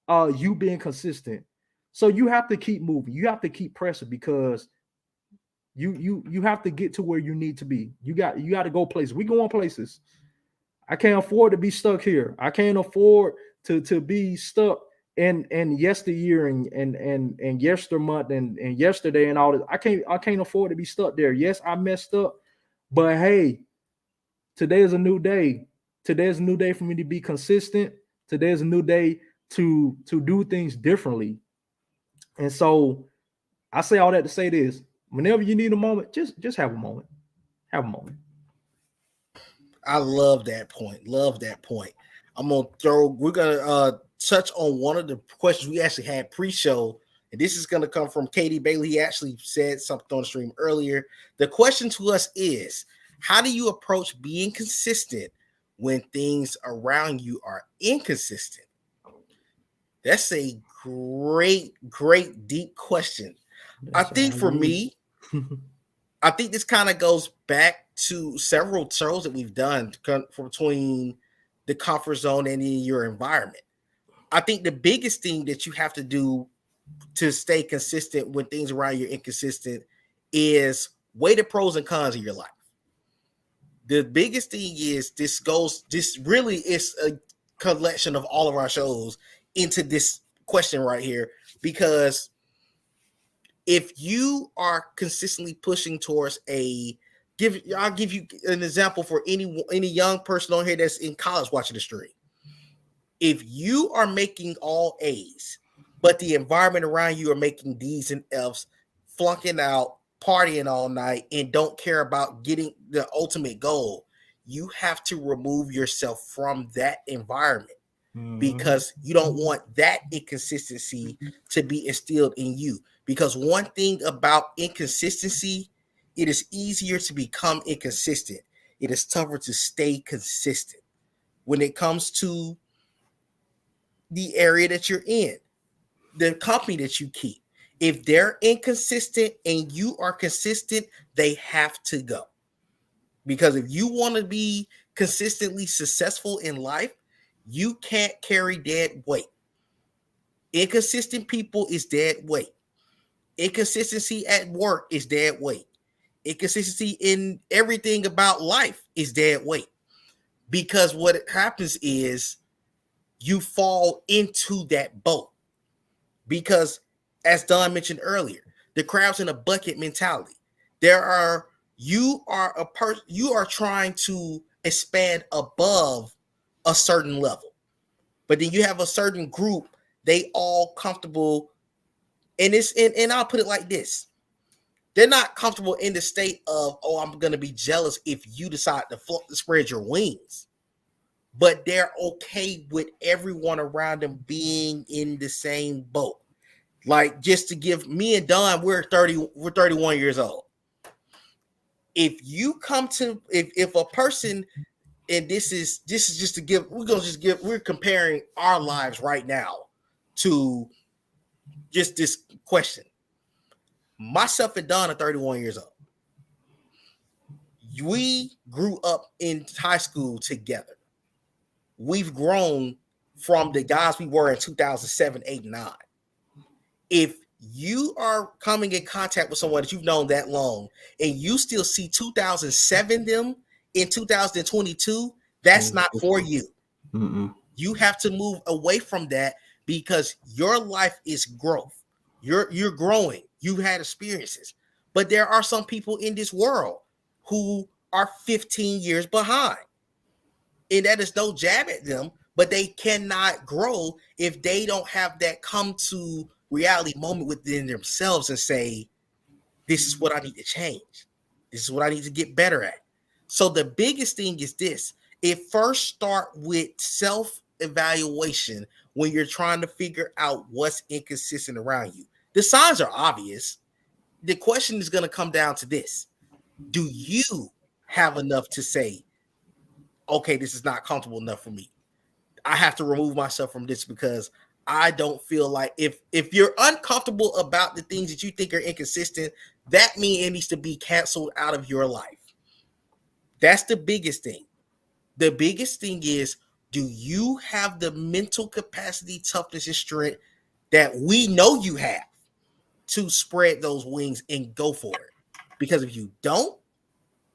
you being consistent. So you have to keep moving. You have to keep pressing because you have to get to where you need to be. You got to go places. We go on places. I can't afford to be stuck here. I can't afford to be stuck in yesteryear and yestermonth and yesterday and all this. I can't afford to be stuck there. Yes, I messed up, but hey, today is a new day. Today is a new day for me to be consistent. Today is a new day to do things differently. And so I say all that to say this. Whenever you need a moment, just have a moment. Have a moment. I love that point. Love that point. We're gonna touch on one of the questions we actually had pre-show, and this is gonna come from Katie Bailey. He actually said something on the stream earlier. The question to us is, how do you approach being consistent when things around you are inconsistent? That's a great, deep question. I think for me, I think this kind of goes back to several shows that we've done between the comfort zone and in your environment. I think the biggest thing that you have to do to stay consistent when things around you are inconsistent is weigh the pros and cons of your life. The biggest thing is this really is a collection of all of our shows into this question right here, because if you are consistently pushing towards I'll give you an example for any young person on here that's in college watching the stream. If you are making all A's, but the environment around you are making D's and F's, flunking out, partying all night, and don't care about getting the ultimate goal, you have to remove yourself from that environment. Because you don't want that inconsistency to be instilled in you. Because one thing about inconsistency, it is easier to become inconsistent. It is tougher to stay consistent when it comes to the area that you're in, the company that you keep. If they're inconsistent and you are consistent, they have to go. Because if you want to be consistently successful in life, you can't carry dead weight. Inconsistent people is dead weight. Inconsistency at work is dead weight. Inconsistency in everything about life is dead weight. Because what happens is you fall into that boat. Because as Don mentioned earlier, the crabs in a bucket mentality. You are trying to expand above a certain level. But then you have a certain group they all comfortable, and and I'll put it like this. They're not comfortable in the state of, oh, I'm going to be jealous if you decide to spread your wings. But they're okay with everyone around them being in the same boat. Like, just to give me and Don, we're 31 years old. If you come to, if a person, and this is just to give, we're comparing our lives right now to just this question. Myself and Don are 31 years old. We grew up in high school together. We've grown from the guys we were in 2007, 8, 9. If you are coming in contact with someone that you've known that long and you still see 2007 them in 2022, that's not for you. Mm-mm. You have to move away from that because your life is growth. You're growing. You've had experiences. But there are some people in this world who are 15 years behind. And that is no jab at them, but they cannot grow if they don't have that come to reality moment within themselves and say, this is what I need to change. This is what I need to get better at. So the biggest thing is this. It first start with self-evaluation when you're trying to figure out what's inconsistent around you. The signs are obvious. The question is going to come down to this. Do you have enough to say, okay, this is not comfortable enough for me? I have to remove myself from this because I don't feel like if you're uncomfortable about the things that you think are inconsistent, that means it needs to be canceled out of your life. That's the biggest thing. The biggest thing is, do you have the mental capacity, toughness, and strength that we know you have to spread those wings and go for it? Because if you don't,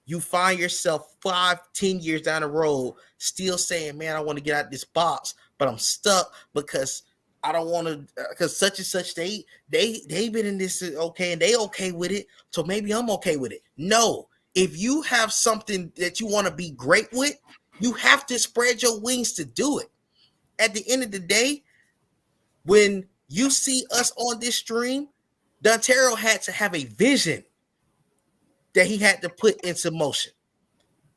you find yourself 5-10 years down the road still saying, man, I want to get out of this box, but I'm stuck because I don't want to, because such and such, they've been in this, okay, and they okay with it, so maybe I'm okay with it. No, if you have something that you want to be great with, you have to spread your wings to do it. At the end of the day, when you see us on this stream, Dontario had to have a vision that he had to put into motion.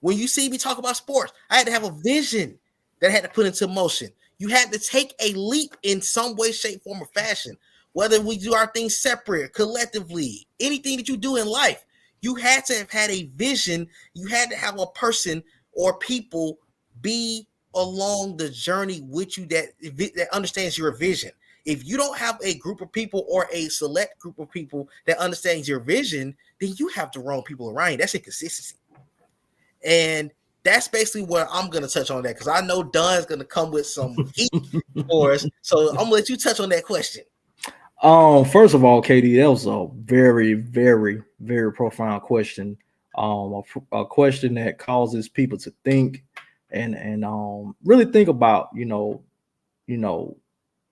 When you see me talk about sports, I had to have a vision that I had to put into motion. You had to take a leap in some way, shape, form, or fashion. Whether we do our things separate, collectively, anything that you do in life, you had to have had a vision. You had to have a person or people be along the journey with you that understands your vision. If you don't have a group of people or a select group of people that understands your vision, then you have the wrong people around you. That's inconsistency. And that's basically where I'm going to touch on that because I know Don's going to come with some heat for us. So I'm going to let you touch on that question. First of all, Katie, that was a very, very, very profound question. A question that causes people to think and really think about,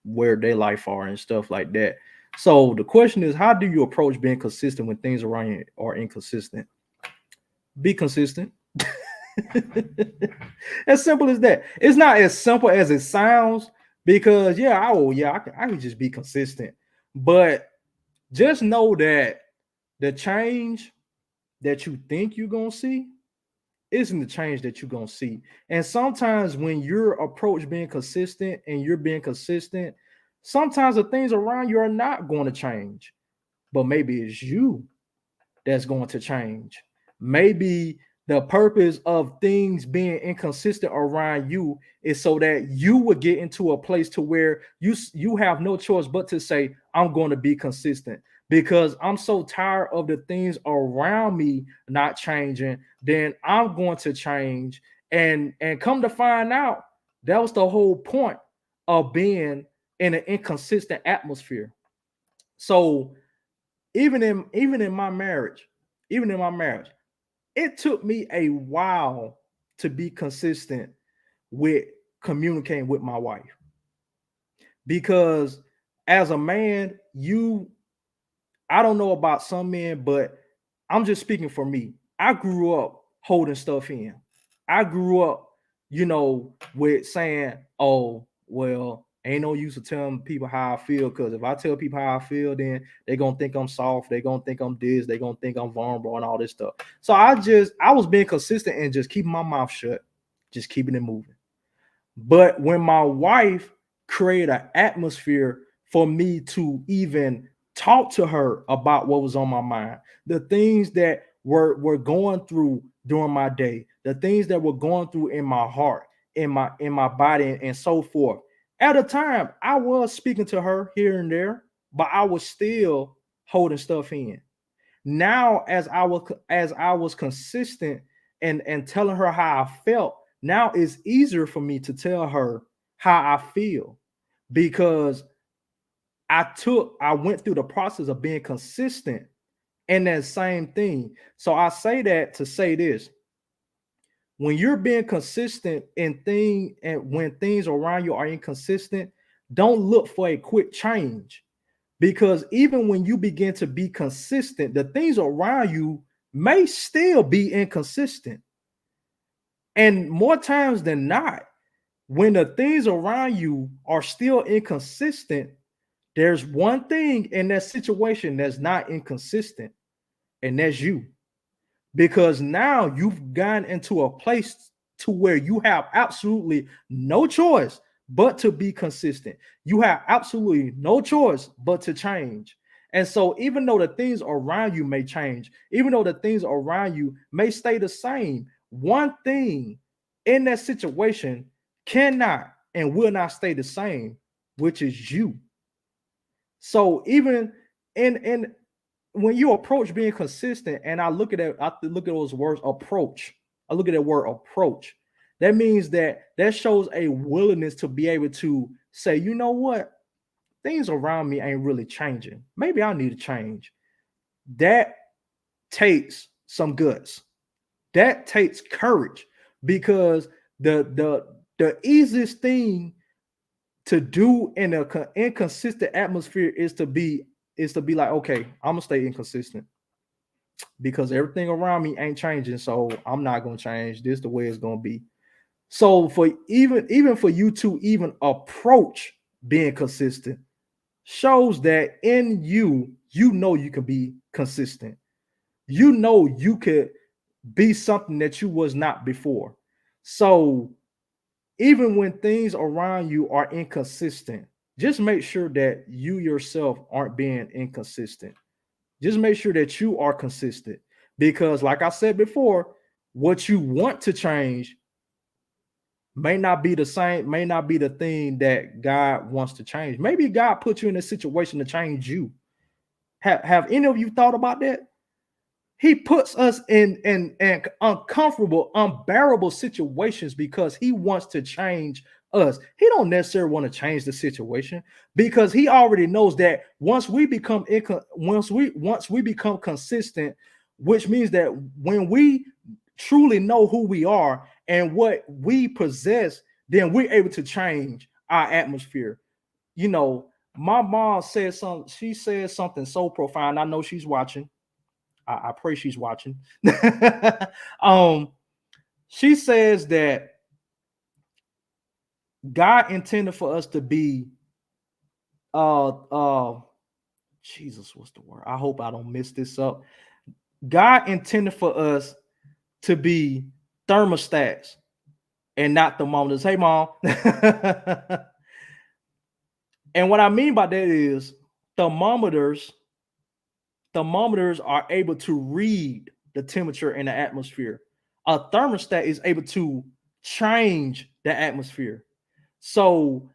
where their life are and stuff like that. So the question is, how do you approach being consistent when things around you are inconsistent? Be consistent. As simple as that. It's not as simple as it sounds because I can just be consistent. But just know that the change that you think you're gonna see isn't the change that you're gonna see. And sometimes when you're approach being consistent and you're being consistent, sometimes the things around you are not going to change, but maybe it's you that's going to change. Maybe the purpose of things being inconsistent around you is so that you would get into a place to where you have no choice but to say, I'm going to be consistent because I'm so tired of the things around me not changing. Then I'm going to change. And come to find out, that was the whole point of being in an inconsistent atmosphere. So even in my marriage, it took me a while to be consistent with communicating with my wife. Because as a man, I don't know about some men, but I'm just speaking for me. I grew up holding stuff in. I grew up, with saying, oh, well, Ain't no use of telling people how I feel, because if I tell people how I feel, then they're gonna think I'm soft, they're gonna think I'm this, they're gonna think I'm vulnerable and all this stuff. So I was being consistent and just keeping my mouth shut, just keeping it moving. But when my wife created an atmosphere for me to even talk to her about what was on my mind, the things that were going through during my day, the things that were going through in my heart, in my body, and so forth. At the time, I was speaking to her here and there, but I was still holding stuff in. Now, as I was consistent and telling her how I felt, now it's easier for me to tell her how I feel, because I went through the process of being consistent in that same thing. So I say that to say this: when you're being consistent in thing, and when things around you are inconsistent, don't look for a quick change, because even when you begin to be consistent, the things around you may still be inconsistent. And more times than not, when the things around you are still inconsistent, there's one thing in that situation that's not inconsistent, and that's you. Because now you've gone into a place to where you have absolutely no choice but to be consistent. You have absolutely no choice but to change. And so, even though the things around you may change, even though the things around you may stay the same, one thing in that situation cannot and will not stay the same, which is you. So, even in when you approach being consistent, and I look at those words approach. I look at that word approach. That means that shows a willingness to be able to say, you know what, things around me ain't really changing. Maybe I need to change. That takes some guts. That takes courage, because the easiest thing to do in a inconsistent atmosphere is to be like, okay, I'm gonna stay inconsistent because everything around me ain't changing, so I'm not gonna change. This the way it's gonna be. So for even for you to even approach being consistent shows that in you, you know you can be consistent. You know you could be something that you was not before. So even when things around you are inconsistent, just make sure that you yourself aren't being inconsistent. Just make sure that you are consistent, because like I said before, what you want to change may not be the same, may not be the thing that God wants to change. Maybe God put you in a situation to change you. Have any of you thought about that? He puts us in uncomfortable, unbearable situations because he wants to change us. He don't necessarily want to change the situation, because he already knows that once we become consistent, which means that when we truly know who we are and what we possess, then we're able to change our atmosphere. You know, my mom said something, she said something so profound. I know she's watching. I pray she's watching. um, she says that God intended for us to be uh uh Jesus, what's the word? I hope I don't mess this up. God intended for us to be thermostats and not thermometers. Hey, mom. And what I mean by that is thermometers thermometers are able to read the temperature in the atmosphere. A thermostat is able to change the atmosphere. So,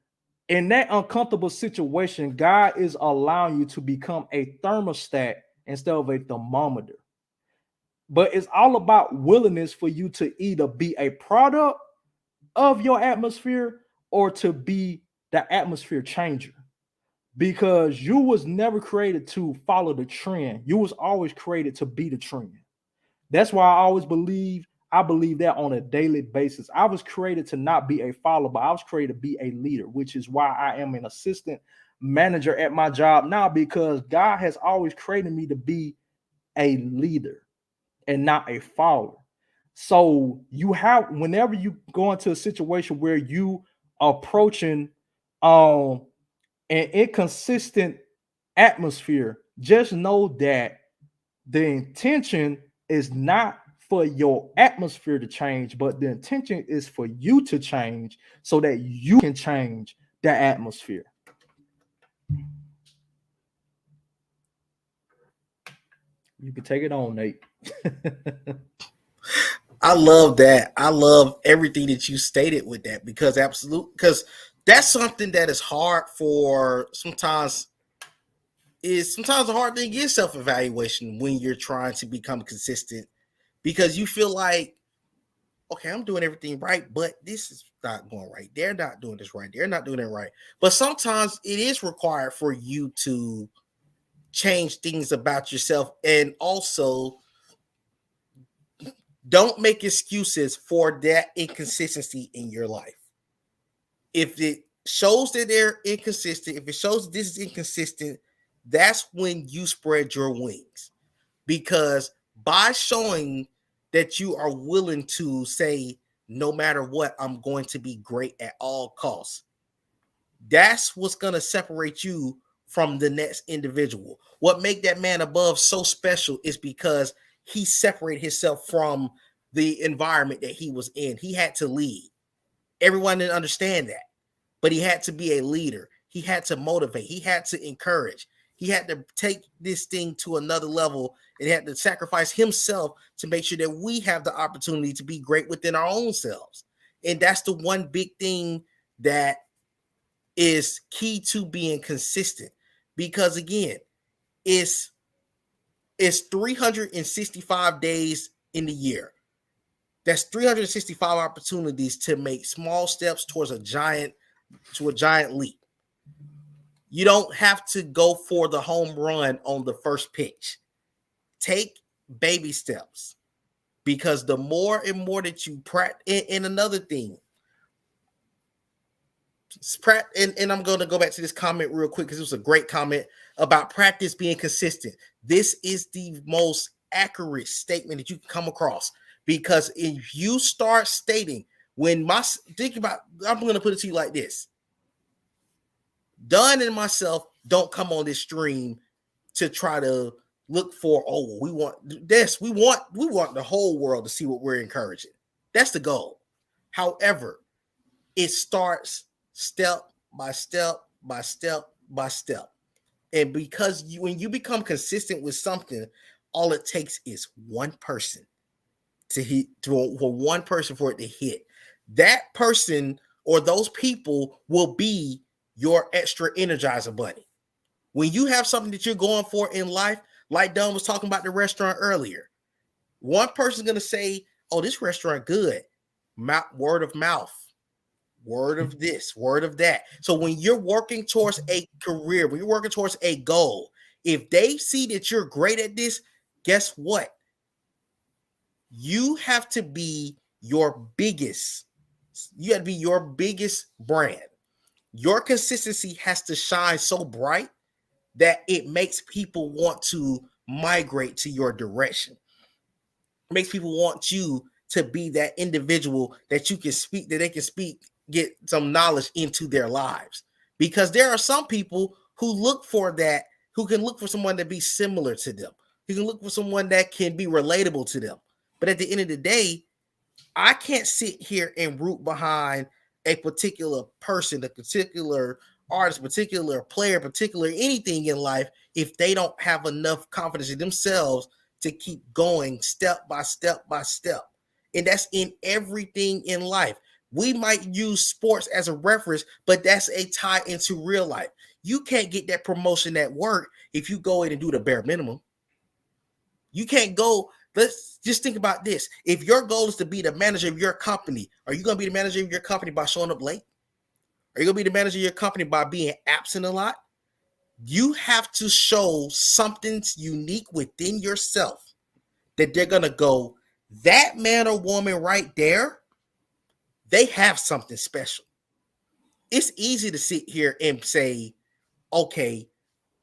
in that uncomfortable situation, God is allowing you to become a thermostat instead of a thermometer. But it's all about willingness for you to either be a product of your atmosphere or to be the atmosphere changer, because you was never created to follow the trend. You was always created to be the trend. That's why I believe that on a daily basis. I was created to not be a follower, but I was created to be a leader, which is why I am an assistant manager at my job now, because God has always created me to be a leader and not a follower. So you have, whenever you go into a situation where you approaching an inconsistent atmosphere, just know that the intention is not for your atmosphere to change, but the intention is for you to change so that you can change the atmosphere. You can take it on, Nate. I love that. I love everything that you stated with that because because that's something that is hard for sometimes. Is sometimes the hard thing is self evaluation when you're trying to become consistent because you feel like, okay, I'm doing everything right, but this is not going right. They're not doing this right. They're not doing it right. But sometimes it is required for you to change things about yourself and also don't make excuses for that inconsistency in your life. If it shows that they're inconsistent, if it shows this is inconsistent, that's when you spread your wings. Because by showing that you are willing to say, no matter what, I'm going to be great at all costs, that's what's going to separate you from the next individual. What make that man above so special is because he separated himself from the environment that he was in. He had to lead. Everyone didn't understand that, but he had to be a leader. He had to motivate. He had to encourage. He had to take this thing to another level and had to sacrifice himself to make sure that we have the opportunity to be great within our own selves. And that's the one big thing that is key to being consistent. Because again, it's 365 days in the year. That's 365 opportunities to make small steps towards a giant leap. You don't have to go for the home run on the first pitch. Take baby steps because the more and more that you practice, and another thing, and I'm going to go back to this comment real quick because it was a great comment about practice being consistent. This is the most accurate statement that you can come across because if you start stating I'm going to put it to you like this. Dunn and myself don't come on this stream to try to look for, we want this. We want the whole world to see what we're encouraging. That's the goal. However, it starts step by step by step by step. And because when you become consistent with something, all it takes is one person to hit, for one person for it to hit. That person or those people will be your extra energizer bunny. When you have something that you're going for in life, like Dunn was talking about the restaurant earlier, one person's going to say, oh, this restaurant good. Word of mouth. Word of this, word of that. So when you're working towards a career, when you're working towards a goal, if they see that you're great at this, guess what? You have to be your biggest. You have to be your biggest brand. Your consistency has to shine so bright that it makes people want to migrate to your direction. It makes people want you to be that individual that you can speak, that they can speak, get some knowledge into their lives. Because there are some people who look for that, who can look for someone to be similar to them. You can look for someone that can be relatable to them. But at the end of the day, I can't sit here and root behind a particular person, a particular artist, particular player, particular anything in life if they don't have enough confidence in themselves to keep going step by step by step. And that's in everything in life. We might use sports as a reference, but that's a tie into real life. You can't get that promotion at work if you go in and do the bare minimum. You can't go. Let's just think about this. If your goal is to be the manager of your company, are you going to be the manager of your company by showing up late? Are you going to be the manager of your company by being absent a lot? You have to show something unique within yourself that they're going to go, that man or woman right there, they have something special. It's easy to sit here and say, okay,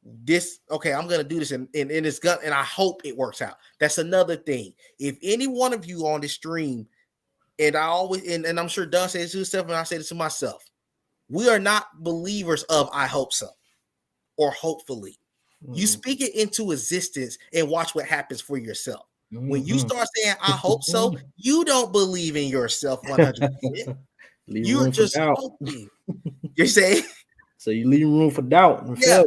I'm going to do this and it's going, and I hope it works out. That's another thing. If any one of you on the stream, and I always, and I'm sure Dunn says to himself, and I say this to myself, We are not believers of I hope so or hopefully. You speak it into existence and watch what happens for yourself. When you start saying I hope so, you don't believe in yourself 100%. Leave You're room for just doubt. hoping. You're saying, So you leave room for doubt and yeah, fail.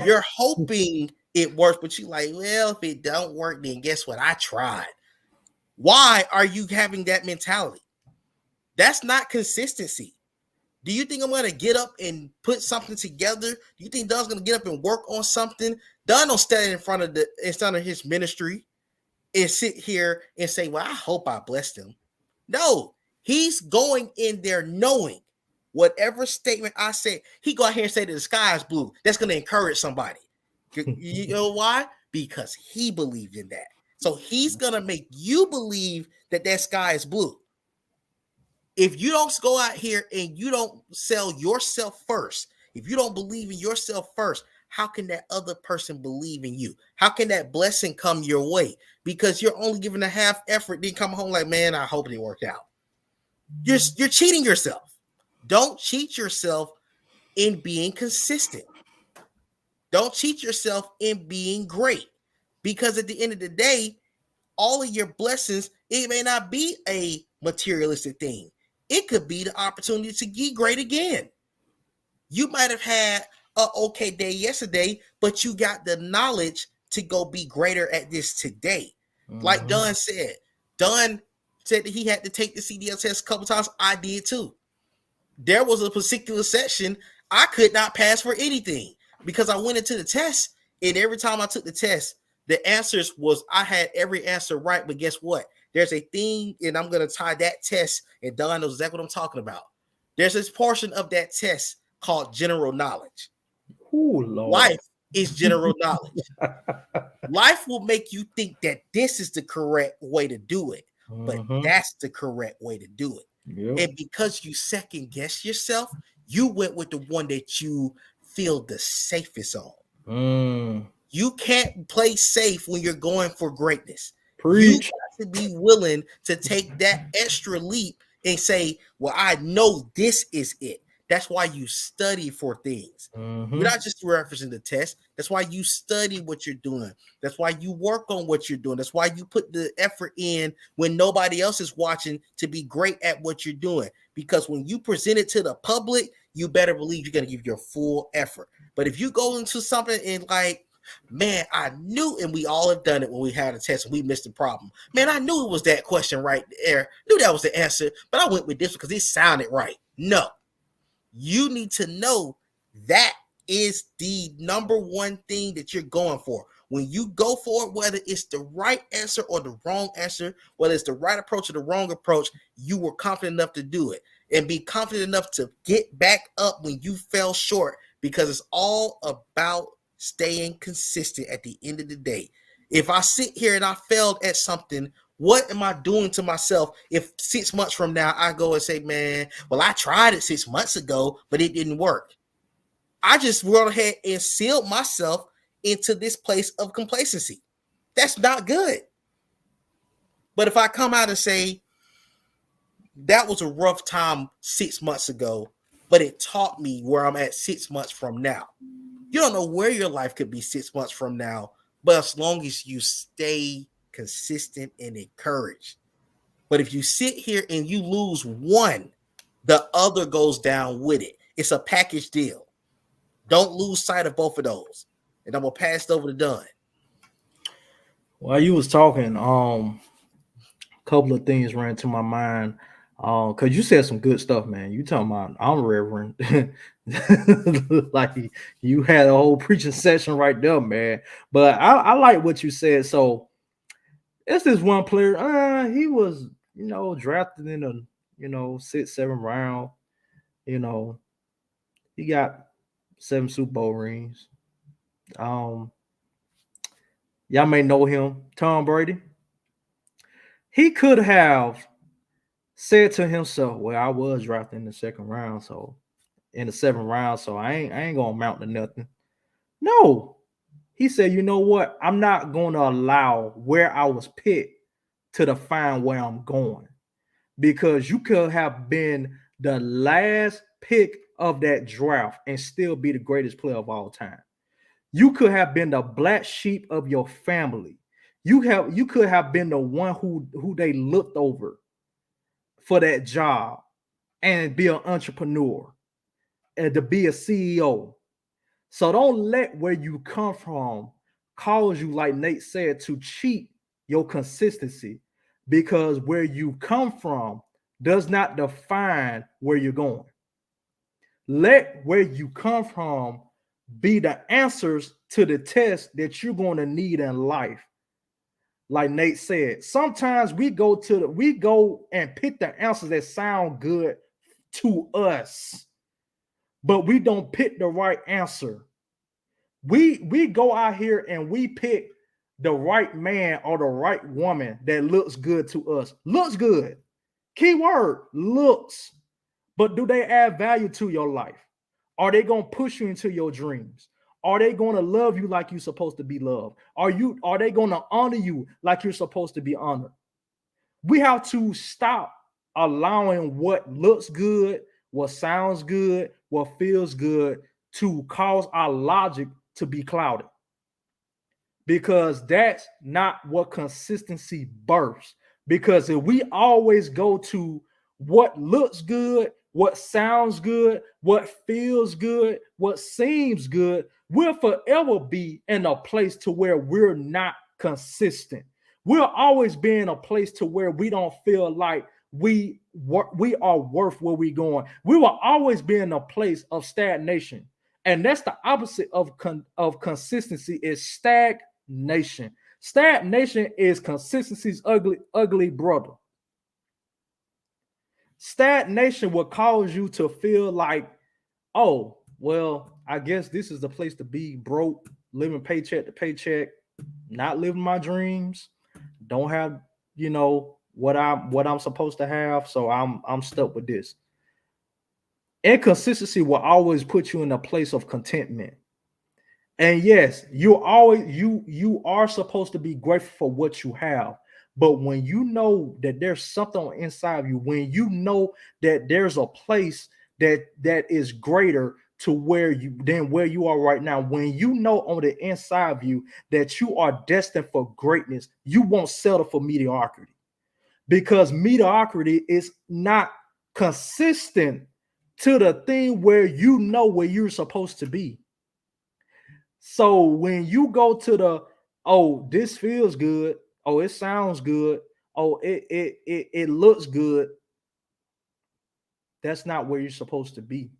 you're hoping it works, but you like, well, if it don't work, then guess what? I tried. Why are you having that mentality? That's not consistency. Do you think I'm going to get up and put something together? Do you think Don's going to get up and work on something? Don don't stand in front of his ministry and sit here and say, well, I hope I blessed him. No, he's going in there knowing whatever statement I say, he go out here and say that the sky is blue. That's going to encourage somebody. You know why? Because he believed in that. So he's going to make you believe that that sky is blue. If you don't go out here and you don't sell yourself first, if you don't believe in yourself first, how can that other person believe in you? How can that blessing come your way? Because you're only giving a half effort, then come home like, man, I hope it worked out. You're cheating yourself. Don't cheat yourself in being consistent. Don't cheat yourself in being great. Because at the end of the day, all of your blessings, it may not be a materialistic thing. It could be the opportunity to get great again. You might have had an okay day yesterday, but you got the knowledge to go be greater at this today. Like Don said that he had to take the CDL test a couple times. I did too. There was a particular section I could not pass for anything because I went into the test, and every time I took the test, the answers was I had every answer right, but guess what? There's a thing, and I'm going to tie that test, and Don knows exactly what I'm talking about. There's this portion of that test called general knowledge. Ooh, Lord. Life is general knowledge. Life will make you think that this is the correct way to do it, but that's the correct way to do it. Yep. And because you second guess yourself, you went with the one that you feel the safest on. You can't play safe when you're going for greatness. Preach. You got to be willing to take that extra leap and say, well, I know this is it. That's why you study for things. You're not just referencing the test. That's why you study what you're doing. That's why you work on what you're doing. That's why you put the effort in when nobody else is watching to be great at what you're doing. Because when you present it to the public, you better believe you're going to give your full effort. But if you go into something and like, man, I knew, and we all have done it when we had a test and we missed the problem. Man, I knew it was that question right there. Knew that was the answer, but I went with this because it sounded right. No. You need to know that is the number one thing that you're going for. When you go for it, whether it's the right answer or the wrong answer, whether it's the right approach or the wrong approach, you were confident enough to do it and be confident enough to get back up when you fell short, because it's all about staying consistent at the end of the day. If I sit here and I failed at something, what am I doing to myself if 6 months from now I go and say, man, well, I tried it 6 months ago, but it didn't work. I just went ahead and sealed myself into this place of complacency. That's not good. But if I come out and say, that was a rough time 6 months ago, but it taught me where I'm at 6 months from now. You don't know where your life could be 6 months from now, but as long as you stay consistent and encouraged. But if you sit here and you lose one, the other goes down with it. It's a package deal. Don't lose sight of both of those. And I'm gonna pass it over to Dunn. While you was talking, a couple of things ran to my mind. Cause you said some good stuff, man. You talking about I'm Reverend. Like you had a whole preaching session right there, man. But I like what you said. So it's this one player. He was, drafted in a, 6th, 7th round. He got 7 Super Bowl rings. Y'all may know him, Tom Brady. He could have said to himself, well, I was drafted in the 2nd round, so in the 7th round, so I ain't gonna amount to nothing. No, he said, you know what? I'm not gonna allow where I was picked to define where I'm going, because you could have been the last pick of that draft and still be the greatest player of all time. You could have been the black sheep of your family. You could have been the one who they looked over for that job and be an entrepreneur and to be a CEO. So don't let where you come from cause you, like Nate said, to cheat your consistency, because where you come from does not define where you're going. Let where you come from be the answers to the test that you're going to need in life. Like Nate said, sometimes we go and pick the answers that sound good to us, but we don't pick the right answer. We go out here and we pick the right man or the right woman that looks good to us. Looks good. Keyword, looks. But do they add value to your life? Are they going to push you into your dreams? Are they going to love you like you're supposed to be loved? Are they going to honor you like you're supposed to be honored? We have to stop allowing what looks good, what sounds good, what feels good to cause our logic to be clouded, because that's not what consistency births. Because if we always go to what looks good, what sounds good, what feels good, what seems good, we'll forever be in a place to where we're not consistent. We'll always be in a place to where we don't feel like we are worth where we're going. We will always be in a place of stagnation. And that's the opposite of consistency, is stagnation. Stagnation is consistency's ugly brother. Stagnation will cause you to feel like, oh, well, I guess this is the place to be, broke, living paycheck to paycheck, not living my dreams, don't have, what I'm supposed to have, so I'm stuck with this. Inconsistency will always put you in a place of contentment. And yes, you are supposed to be grateful for what you have. But when you know that there's something inside of you, when you know that there's a place that is greater to where you are right now, when you know on the inside of you that you are destined for greatness, you won't settle for mediocrity, because mediocrity is not consistent to the thing where you know where you're supposed to be. So when you go to the, oh, this feels good, oh, it sounds good, oh, it looks good, that's not where you're supposed to be.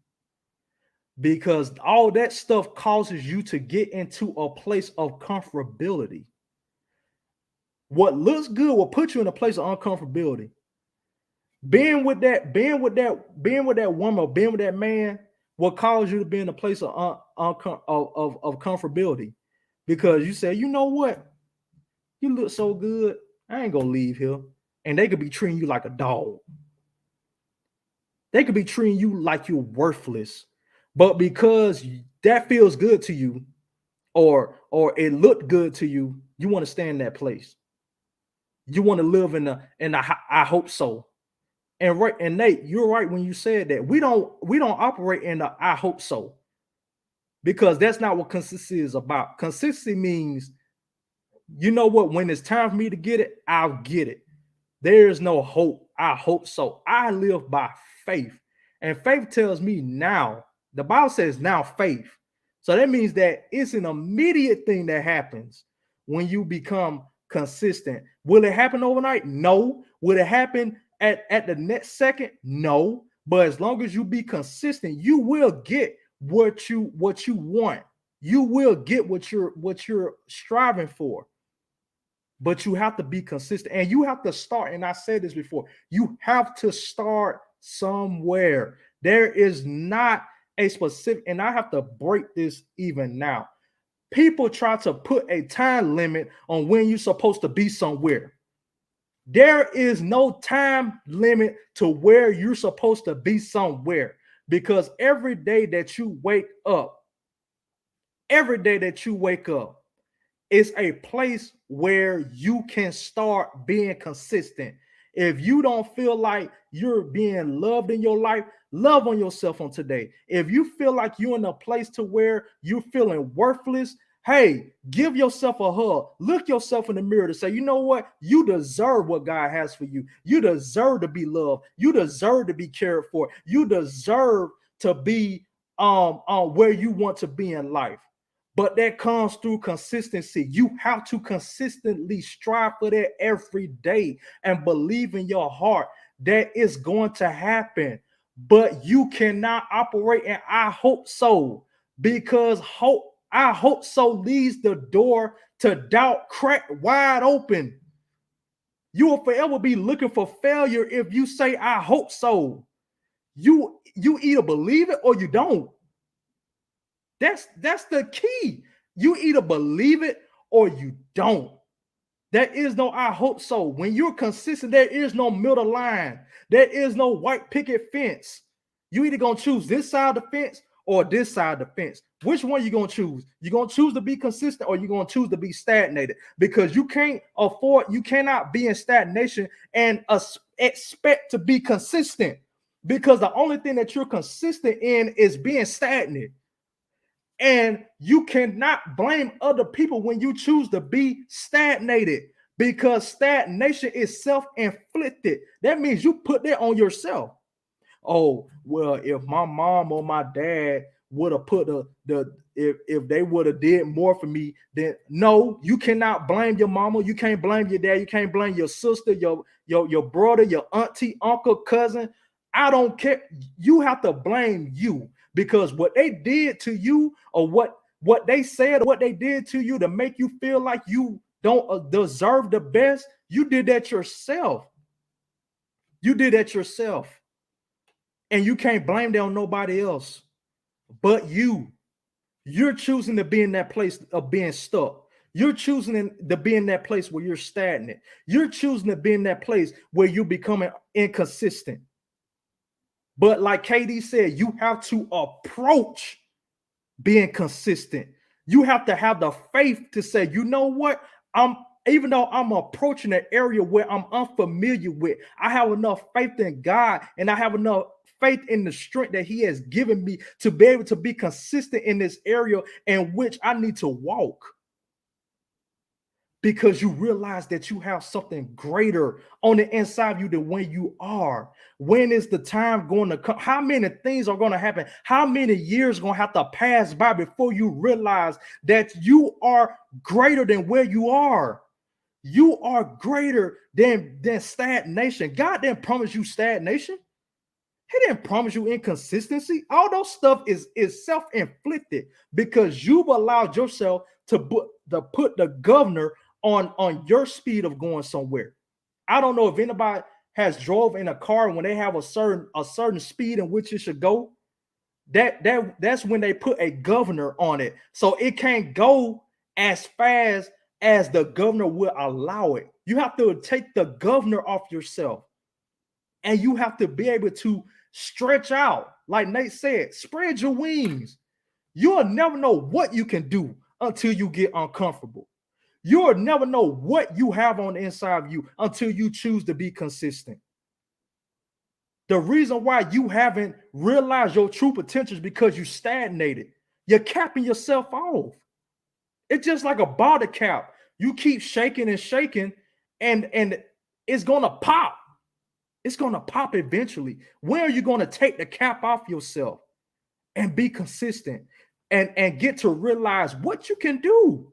Because all that stuff causes you to get into a place of comfortability. What looks good will put you in a place of uncomfortability. Being with that woman or being with that man will cause you to be in a place of comfortability, because you say, you know what, you look so good, I ain't gonna leave here. And they could be treating you like a dog. They could be treating you like you're worthless, but because that feels good to you, or it looked good to you, you want to stay in that place. You want to live in the I hope so. And Nate, you're right when you said that we don't operate in the I hope so, because that's not what consistency is about. Consistency means, you know what, when it's time for me to get it, I'll get it. There is no hope. I hope so. I live by faith. And faith tells me now. The Bible says now faith. So that means that it's an immediate thing that happens when you become consistent. Will it happen overnight? No. Will it happen at the next second? No. But as long as you be consistent, you will get what you want. You will get what you're striving for. But you have to be consistent, and you have to start. And I said this before, you have to start somewhere. There is not a specific, and I have to break this even now. People try to put a time limit on when you're supposed to be somewhere. There is no time limit to where you're supposed to be somewhere, because every day that you wake up, it's a place where you can start being consistent. If you don't feel like you're being loved in your life, Love on yourself on today. If you feel like you're in a place to where you're feeling worthless, hey, give yourself a hug. Look yourself in the mirror to say, you know what? You deserve what God has for you. You deserve to be loved. You deserve to be cared for. You deserve to be where you want to be in life. But that comes through consistency. You have to consistently strive for that every day and believe in your heart that it's going to happen. But you cannot operate in I hope so, because I hope so leaves the door to doubt cracked wide open. You will forever be looking for failure if you say I hope so. You either believe it or you don't. That's the key. You either believe it or you don't. There is no I hope so. When you're consistent, there is no middle line. There is no white picket fence. You either gonna choose this side of the fence or this side of the fence. Which one you gonna choose? You gonna choose to be consistent or you gonna choose to be stagnated? Because you cannot be in stagnation and expect to be consistent. Because the only thing that you're consistent in is being stagnant. And you cannot blame other people when you choose to be stagnated, because stagnation is self-inflicted. That means you put that on yourself. Oh, well, if my mom or my dad would have put if they would have did more for me, then no, you cannot blame your mama, you can't blame your dad, you can't blame your sister, your brother, your auntie, uncle, cousin. I don't care. You have to blame you, because what they did to you, or what they said, or what they did to you to make you feel like you don't deserve the best, you did that yourself. You did that yourself. And you can't blame that on nobody else but you. You're choosing to be in that place of being stuck. You're choosing to be in that place where you're stagnant. You're choosing to be in that place where you're becoming inconsistent. But like KD said, you have to approach being consistent. You have to have the faith to say, you know what? Even though I'm approaching an area where I'm unfamiliar with, I have enough faith in God, and I have enough faith in the strength that He has given me to be able to be consistent in this area in which I need to walk. Because you realize that you have something greater on the inside of you than when you are. When is the time going to come? How many things are going to happen? How many years are going to have to pass by before you realize that you are greater than where you are? You are greater than stagnation. God didn't promise you stagnation. He didn't promise you inconsistency. All those stuff is self-inflicted, because you've allowed yourself to put the governor on your speed of going somewhere. I don't know if anybody has drove in a car when they have a certain speed in which it should go. That's when they put a governor on it, so it can't go as fast as the governor will allow it. You have to take the governor off yourself, and you have to be able to stretch out. Like Nate said, spread your wings. You'll never know what you can do until you get uncomfortable. You'll never know what you have on the inside of you until you choose to be consistent. The reason why you haven't realized your true potential is because you stagnated. You're capping yourself off. It's just like a bottle cap. You keep shaking and shaking, and it's gonna pop. It's gonna pop eventually. When are you gonna take the cap off yourself and be consistent and get to realize what you can do?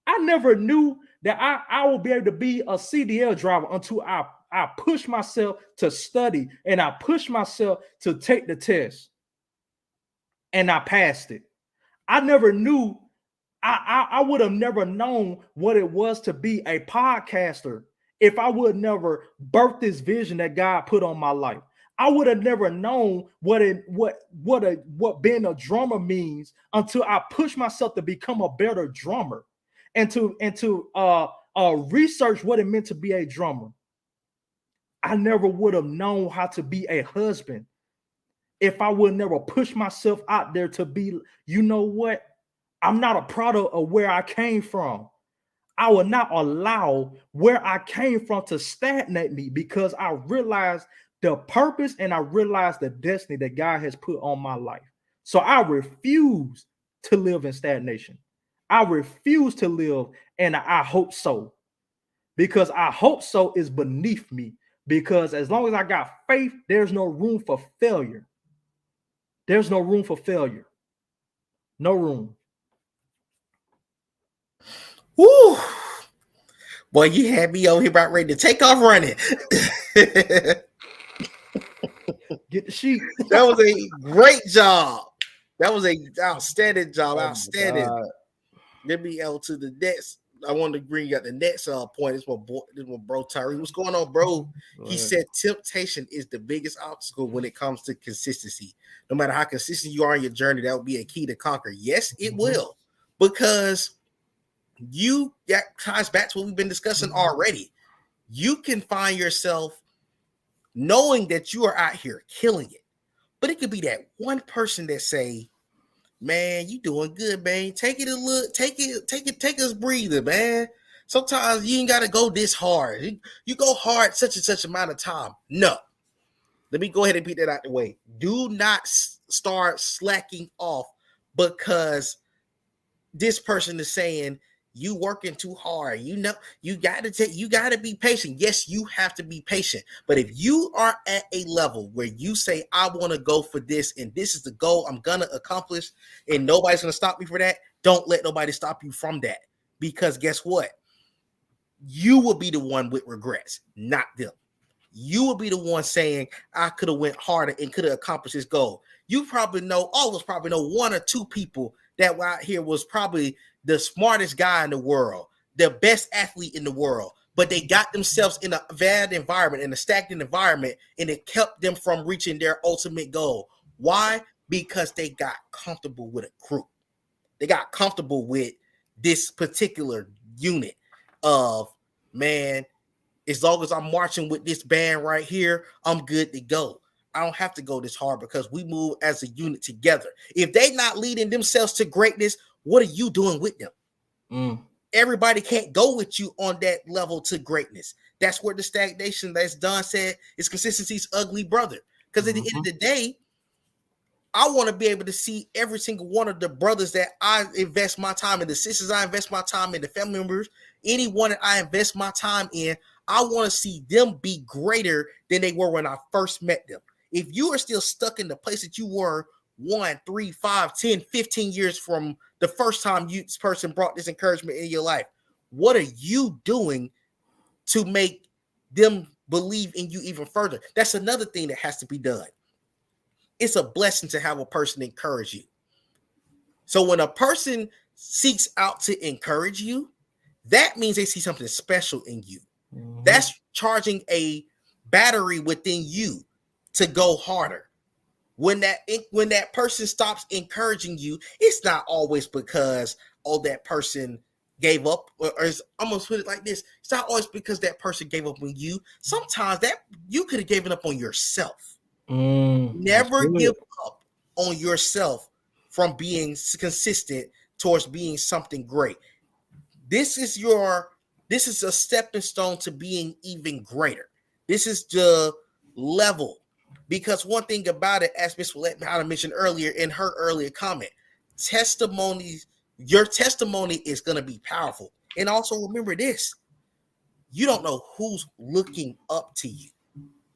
I never knew that I will be able to be a CDL driver until I push myself to study, and I push myself to take the test, and I passed it. I never knew. I would have never known what it was to be a podcaster if I would never birth this vision that God put on my life. I would have never known what being a drummer means until I pushed myself to become a better drummer, and to research what it meant to be a drummer. I never would have known how to be a husband if I would never push myself out there to be, you know what? I'm not a product of where I came from. I will not allow where I came from to stagnate me, because I realized the purpose and I realize the destiny that God has put on my life. So I refuse to live in stagnation. I refuse to live and I hope so, because I hope so is beneath me. Because as long as I got faith, there's no room for failure. There's no room for failure. No room. Woo! Boy, you had me over here about ready to take off running. Get the sheet. That was a great job. That was a outstanding job. Outstanding. Let me out to the next. I wanted to bring you out the next point. This one, bro, Tyree. What's going on, bro? He said temptation is the biggest obstacle when it comes to consistency. No matter how consistent you are in your journey, that will be a key to conquer. Yes, it will, because that ties back to what we've been discussing already. You can find yourself knowing that you are out here killing it, but it could be that one person that say, man, you doing good, man. Take it a look, take us breather, man. Sometimes you ain't gotta go this hard. You go hard such and such amount of time. No. Let me go ahead and beat that out the way. Do not start slacking off because this person is saying you working too hard. You know, you gotta be patient. Yes, you have to be patient. But if you are at a level where you say, I want to go for this, and this is the goal I'm gonna accomplish, and nobody's gonna stop me for that, don't let nobody stop you from that. Because guess what? You will be the one with regrets, not them. You will be the one saying, I could have went harder and could have accomplished this goal. You probably know, all of us probably know one or two people that out here was probably the smartest guy in the world, the best athlete in the world, but they got themselves in a bad environment, in a stagnant environment, and it kept them from reaching their ultimate goal. Why? Because they got comfortable with a group. They got comfortable with this particular unit of, man, as long as I'm marching with this band right here, I'm good to go. I don't have to go this hard because we move as a unit together. If they're not leading themselves to greatness, what are you doing with them? Everybody can't go with you on that level to greatness. That's where the stagnation, as Don said, is consistency's ugly brother. Because at the end of the day, I want to be able to see every single one of the brothers that I invest my time in, the sisters I invest my time in, the family members, anyone that I invest my time in, I want to see them be greater than they were when I first met them. If you are still stuck in the place that you were 1, 3, 5, 10, 15 years from the first time this person brought this encouragement in your life, what are you doing to make them believe in you even further? That's another thing that has to be done. It's a blessing to have a person encourage you. So when a person seeks out to encourage you, that means they see something special in you. That's charging a battery within you to go harder. When that person stops encouraging you, it's not always because that person gave up, or I'm gonna put it like this: it's not always because that person gave up on you. Sometimes that you could have given up on yourself. Never give up on yourself from being consistent towards being something great. This is a stepping stone to being even greater. This is the level. Because one thing about it, as Ms. Willette mentioned earlier in her earlier comment, your testimony is going to be powerful. And also remember this: you don't know who's looking up to you.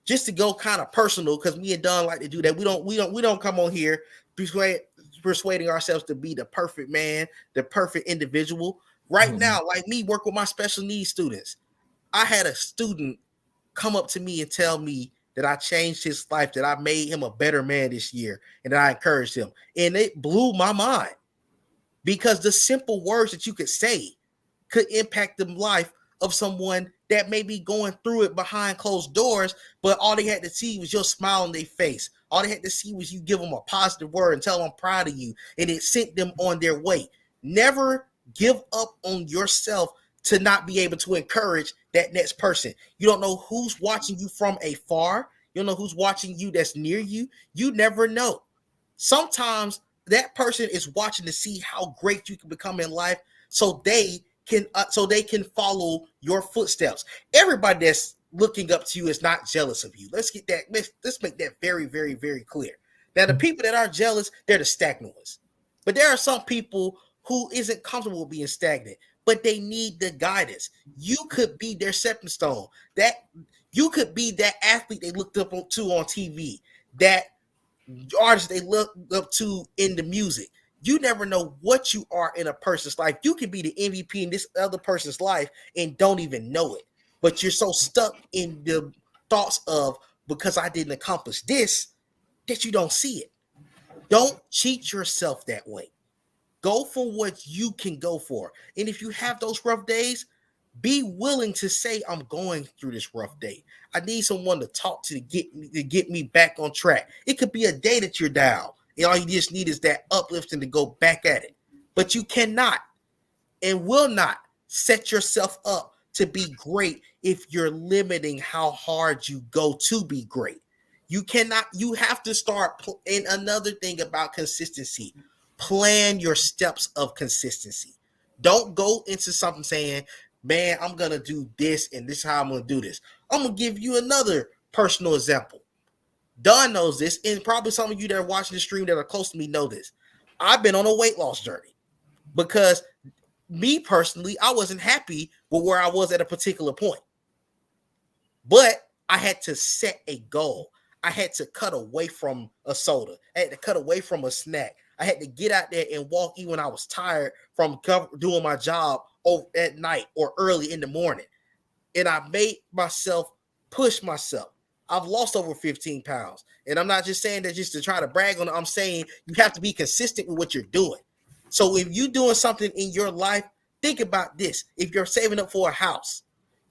Just to go kind of personal, because me and Don like to do that. We don't come on here persuading ourselves to be the perfect man, the perfect individual. Right now, like me, work with my special needs students. I had a student come up to me and tell me that I changed his life, that I made him a better man this year, and that I encouraged him. And it blew my mind, because the simple words that you could say could impact the life of someone that may be going through it behind closed doors, but all they had to see was your smile on their face. All they had to see was you give them a positive word and tell them I'm proud of you, and it sent them on their way. Never give up on yourself to not be able to encourage that next person. You don't know who's watching you from afar. You don't know who's watching you that's near you. You never know. Sometimes that person is watching to see how great you can become in life, so they can follow your footsteps. Everybody that's looking up to you is not jealous of you. Let's get that. Let's make that very, very, very clear. Now, the people that are jealous, they're the stagnant ones. But there are some people who isn't comfortable being stagnant, but they need the guidance. You could be their stepping stone. That you could be that athlete they looked up to on TV, that artist they look up to in the music. You never know what you are in a person's life. You can be the MVP in this other person's life and don't even know it. But you're so stuck in the thoughts of, because I didn't accomplish this, that you don't see it. Don't cheat yourself that way. Go for what you can go for. And if you have those rough days, be willing to say, I'm going through this rough day. I need someone to talk to get me back on track. It could be a day that you're down, and all you just need is that uplifting to go back at it. But you cannot and will not set yourself up to be great if you're limiting how hard you go to be great. You cannot, you have to start. And another thing about consistency, plan your steps of consistency. Don't go into something saying, man, I'm going to do this and this is how I'm going to do this. I'm going to give you another personal example. Don knows this, and probably some of you that are watching the stream that are close to me know this. I've been on a weight loss journey because me personally, I wasn't happy with where I was at a particular point. But I had to set a goal. I had to cut away from a soda. I had to cut away from a snack. I had to get out there and walk even when I was tired from doing my job at night or early in the morning. And I made myself push myself. I've lost over 15 pounds. And I'm not just saying that just to try to brag on it. I'm saying you have to be consistent with what you're doing. So if you're doing something in your life, think about this. If you're saving up for a house,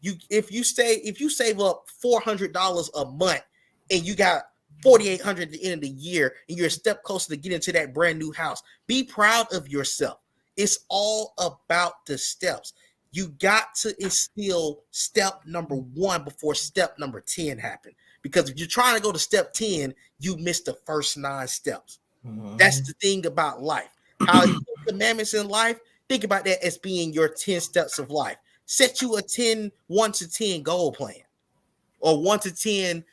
if you save up $400 a month and you got $4,800 at the end of the year and you're a step closer to getting into that brand new house, be proud of yourself. It's all about the steps. You got to instill step number 1 before step number 10 happen. Because if you're trying to go to step 10, you missed the first 9 steps. That's the thing about life. How you do commandments in life, think about that as being your 10 steps of life. Set you a 1 to 10 goal plan or 1 to 10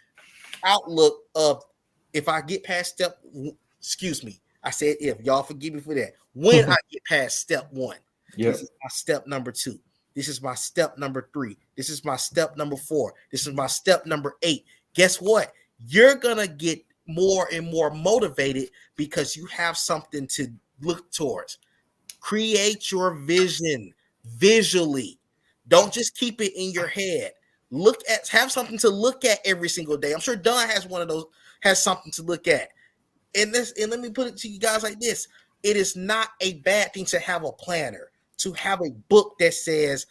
outlook of, if I get past I said if, y'all forgive me for that. When I get past step 1, This is my step number 2. This is my step number 3. This is my step number 4. This is my step number 8. Guess what? You're going to get more and more motivated because you have something to look towards. Create your vision visually. Don't just keep it in your head. Have something to look at every single day. I'm sure Don has one of those, has something to look at. And let me put it to you guys like this. It is not a bad thing to have a planner, to have a book that says,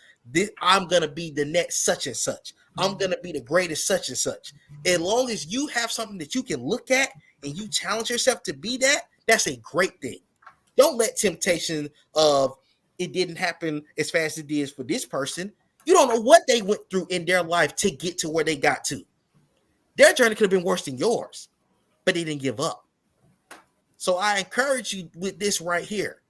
I'm going to be the next such and such. I'm going to be the greatest such and such. As long as you have something that you can look at and you challenge yourself to be that, that's a great thing. Don't let temptation of it didn't happen as fast as it did for this person. You don't know what they went through in their life to get to where they got to. Their journey could have been worse than yours, but they didn't give up. So I encourage you with this right here.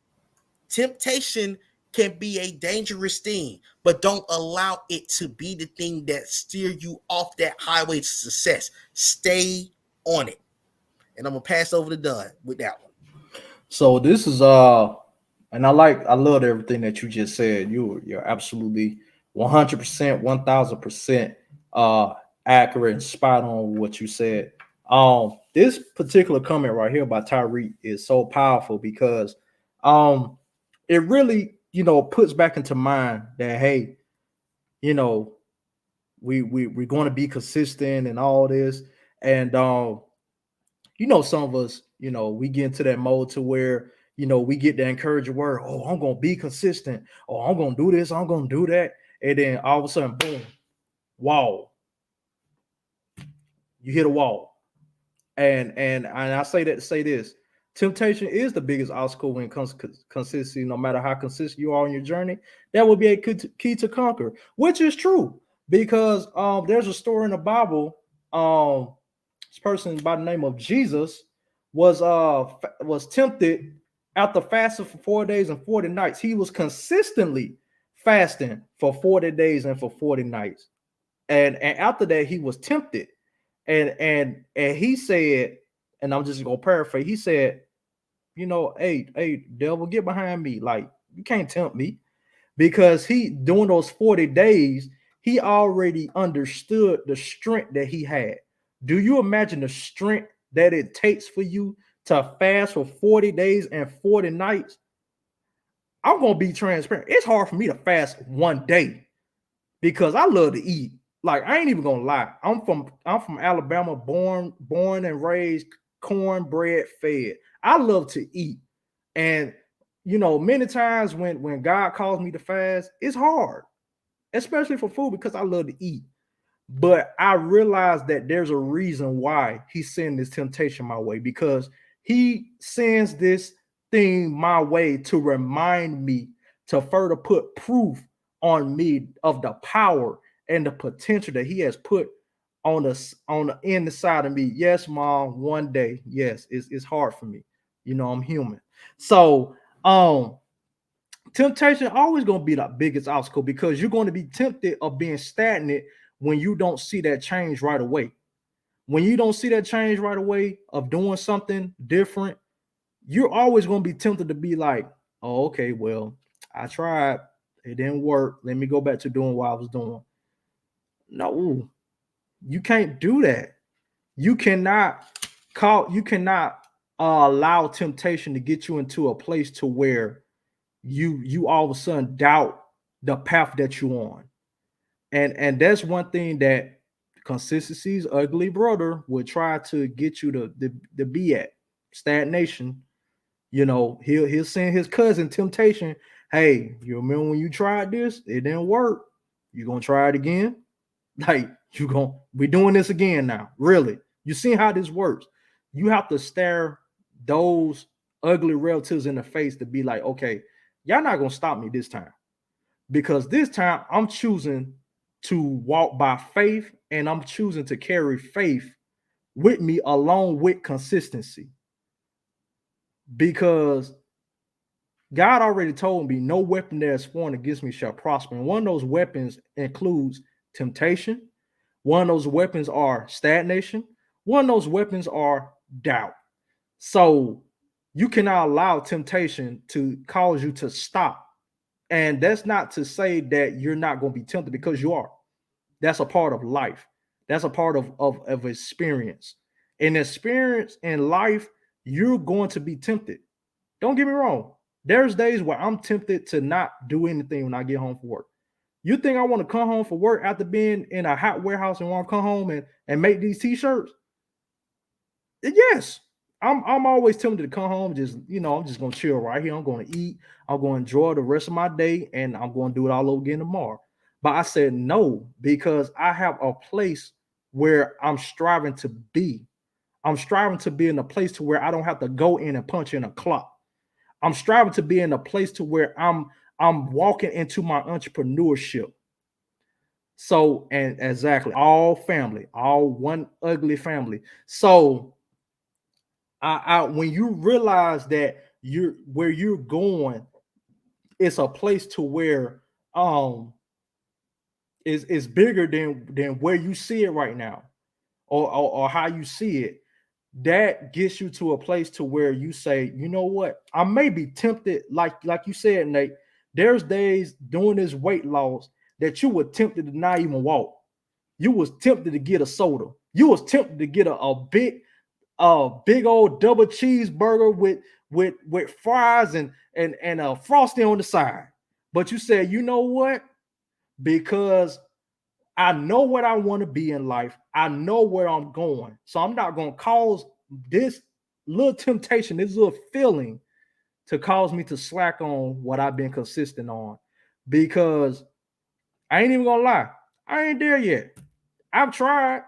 Temptation can be a dangerous thing, but don't allow it to be the thing that steer you off that highway to success. Stay on it. And I'm going to pass over to Dunn with that one. So this is and I loved everything that you just said. You're absolutely 100%, 1000% accurate and spot on what you said. This particular comment right here by Tyreek is so powerful because it really, puts back into mind that, hey, we're going to be consistent and all this. And some of us, we get into that mode to where, we get the encouraging word, oh, I'm going to be consistent. Oh, I'm going to do this. I'm going to do that. And then all of a sudden, boom, wall. You hit a wall. And I say that to say this. Temptation is the biggest obstacle when it comes to consistency. No matter how consistent you are on your journey, that will be a key to conquer, which is true. Because there's a story in the Bible. This person by the name of Jesus was tempted after fasting for 4 days and 40 nights. He was consistently fasting for 40 days and for 40 nights. And after that, he was tempted. And he said, and I'm just gonna paraphrase, he said, hey, devil, get behind me. Like, you can't tempt me. Because he, during those 40 days, he already understood the strength that he had. Do you imagine the strength that it takes for you to fast for 40 days and 40 nights? I'm gonna be transparent. It's hard for me to fast one day because I love to eat. Like, I ain't even gonna lie. I'm from Alabama, born and raised, cornbread fed. I love to eat. And many times when God calls me to fast, it's hard, especially for food, because I love to eat. But I realize that there's a reason why he's sending this temptation my way, because he sends this thing my way to remind me, to further put proof on me of the power and the potential that he has put on the inside of me. Yes, mom, one day, yes, it's hard for me. I'm human. So temptation always going to be the biggest obstacle, because you're going to be tempted of being stagnant when you don't see that change right away. When you don't see that change right away of doing something different, you're always going to be tempted to be like, oh, okay, well, I tried, it didn't work, let me go back to doing what I was doing. No, you can't do that. You cannot allow temptation to get you into a place to where you all of a sudden doubt the path that you're on. And that's one thing that consistency's ugly brother would try to get you to be at: stagnation. He'll send his cousin temptation. Hey, you remember when you tried this? It didn't work. You gonna try it again? Like, we doing this again now. Really? You see how this works? You have to stare those ugly relatives in the face to be like, okay, y'all not gonna stop me this time, because this time I'm choosing to walk by faith, and I'm choosing to carry faith with me along with consistency, because God already told me no weapon that is formed against me shall prosper. And one of those weapons includes temptation. One of those weapons are stagnation. One of those weapons are doubt. So you cannot allow temptation to cause you to stop. And that's not to say that you're not going to be tempted, because you are. That's a part of life. That's a part of experience. In experience in life, you're going to be tempted. Don't get me wrong. There's days where I'm tempted to not do anything when I get home from work. You think I want to come home from work after being in a hot warehouse and want to come home and make these t-shirts? Yes. I'm always tempted to come home, just, I'm just gonna chill right here. I'm gonna eat, I'm gonna enjoy the rest of my day, and I'm gonna do it all over again tomorrow. But I said no, because I have a place where I'm striving to be. I'm striving to be in a place to where I don't have to go in and punch in a clock. I'm striving to be in a place to where I'm walking into my entrepreneurship. So, and exactly, all family, all one ugly family. So when you realize that where you're going, it's a place to where is bigger than where you see it right now, or how you see it. That gets you to a place to where you say, you know what, I may be tempted, like you said, Nate. There's days doing this weight loss that you were tempted to not even walk. You was tempted to get a soda. You was tempted to get a big old double cheeseburger with fries and a frosty on the side. But you said, you know what? Because I know what I want to be in life. I know where I'm going. So I'm not going to cause this little temptation, this little feeling, to cause me to slack on what I've been consistent on. Because I ain't even going to lie, I ain't there yet. I've tried,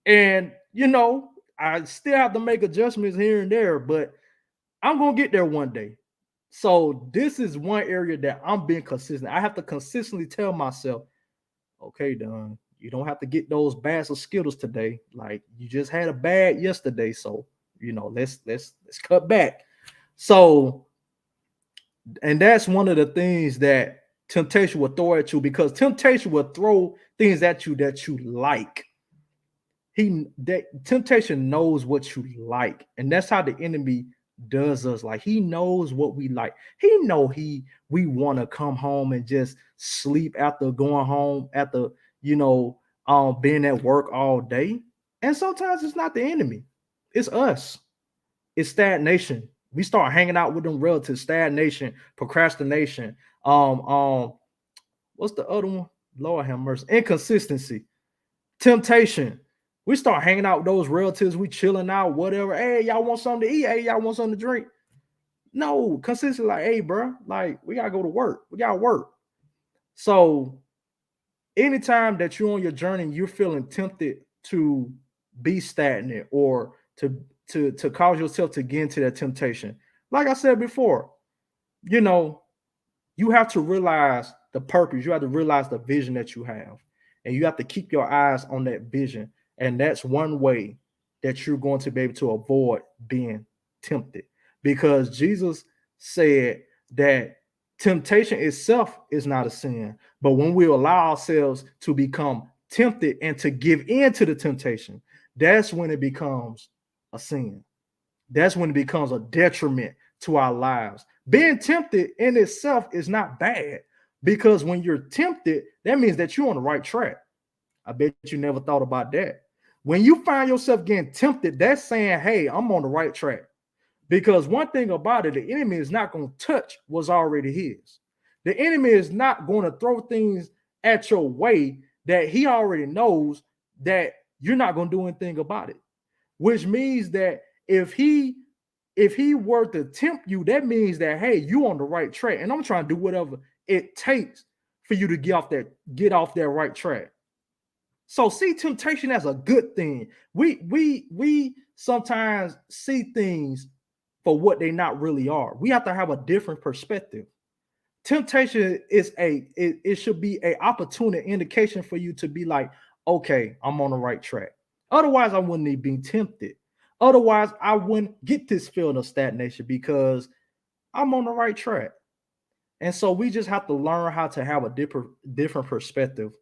and I still have to make adjustments here and there, but I'm going to get there one day. So this is one area that I'm being consistent. I have to consistently tell myself, okay, Don, you don't have to get those bags of Skittles today. Like, you just had a bag yesterday, so let's cut back. So, and that's one of the things that temptation will throw at you, because temptation will throw things at you that you like. Temptation knows what you like, and that's how the enemy does us. Like, he knows what we like. We want to come home and just sleep after going home, after being at work all day. And sometimes it's not the enemy, it's us. It's stagnation. We start hanging out with them relatives. Stagnation, procrastination. What's the other one? Lord have mercy. Inconsistency, temptation. We start hanging out with those relatives. We chilling out, whatever. Hey, y'all want something to eat? Hey, y'all want something to drink? No, consistently, like, hey, bro, like, we gotta go to work. We gotta work. So anytime that you're on your journey, you're feeling tempted to be stagnant or to cause yourself to get into that temptation. Like I said before, you have to realize the purpose. You have to realize the vision that you have, and you have to keep your eyes on that vision. And that's one way that you're going to be able to avoid being tempted, because Jesus said that temptation itself is not a sin, but when we allow ourselves to become tempted and to give in to the temptation, that's when it becomes a sin. That's when it becomes a detriment to our lives. Being tempted in itself is not bad, because when you're tempted, that means that you're on the right track. I bet you never thought about that. When you find yourself getting tempted, that's saying, hey, I'm on the right track. Because one thing about it, the enemy is not going to touch what's already his. The enemy is not going to throw things at your way that he already knows that you're not going to do anything about it. Which means that if he were to tempt you, that means that, hey, you're on the right track. And I'm trying to do whatever it takes for you to get off that right track. So see temptation as a good thing. We sometimes see things for what they not really are. We have to have a different perspective. Temptation is it should be an opportunity indication for you to be like, okay, I'm on the right track. Otherwise, I wouldn't even be tempted. Otherwise, I wouldn't get this feeling of stagnation, because I'm on the right track. And so we just have to learn how to have a different perspective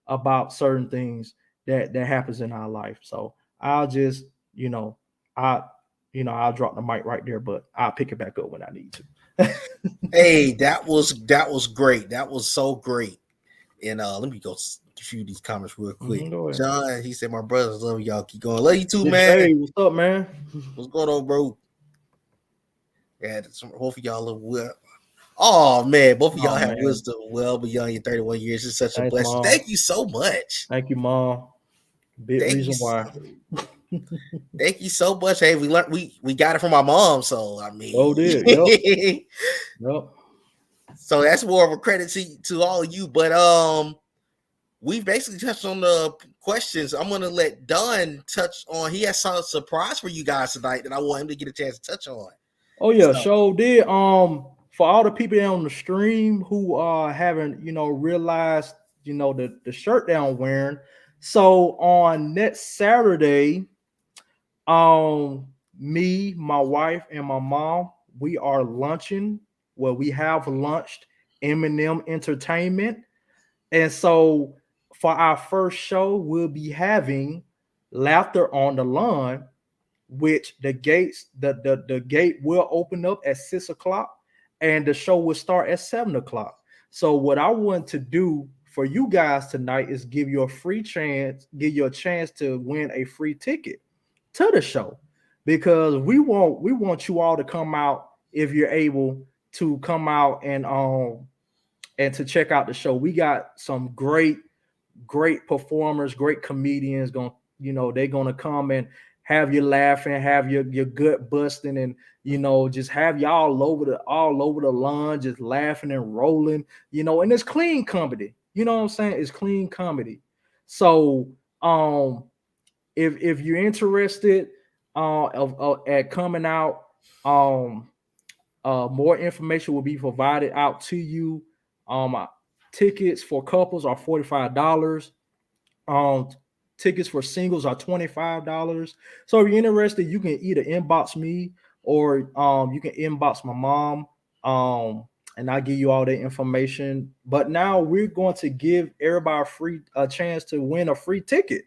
about certain things that happens in our life. So I'll just, I'll drop the mic right there, but I'll pick it back up when I need to. Hey, that was great. That was so great. And let me go few these comments real quick. John, he said, my brothers love y'all. Keep going. Love you too, man. Hey, what's up, man? What's going on, bro? Yeah, both of y'all look well. Oh man, both of y'all have wisdom well beyond your 31 years. It's such a blessing. Mom. Thank you so much. Thank you, Mom. Big reason why. Thank you so much. Hey, we learned we got it from my mom, so I mean, oh, did yep. So that's more of a credit to all of you. But we've basically touched on the questions. I'm gonna let Don touch on. He has some surprise for you guys tonight that I want him to get a chance to touch on. Oh yeah, so did for all the people on the stream who haven't realized the shirt that I'm wearing. So on next Saturday, me, my wife, and my mom, we are lunching. Well, we have lunched M&M Entertainment, and so for our first show, we'll be having Laughter on the Lawn, which the gate will open up at 6:00, and the show will start at 7:00. So what I want to do for you guys tonight is give you a chance to win a free ticket to the show, because we want you all to come out if you're able to come out and to check out the show. We got some great performers, great comedians they're gonna come and have you laughing, have your gut busting, and just have you all over the lawn, just laughing and rolling, and it's clean comedy. You know what I'm saying? It's clean comedy. So if you're interested at coming out, more information will be provided out to you. Tickets for couples are $45. Tickets for singles are $25. So if you're interested, you can either inbox me or you can inbox my mom. and I'll give you all the information. But now we're going to give everybody a chance to win a free ticket.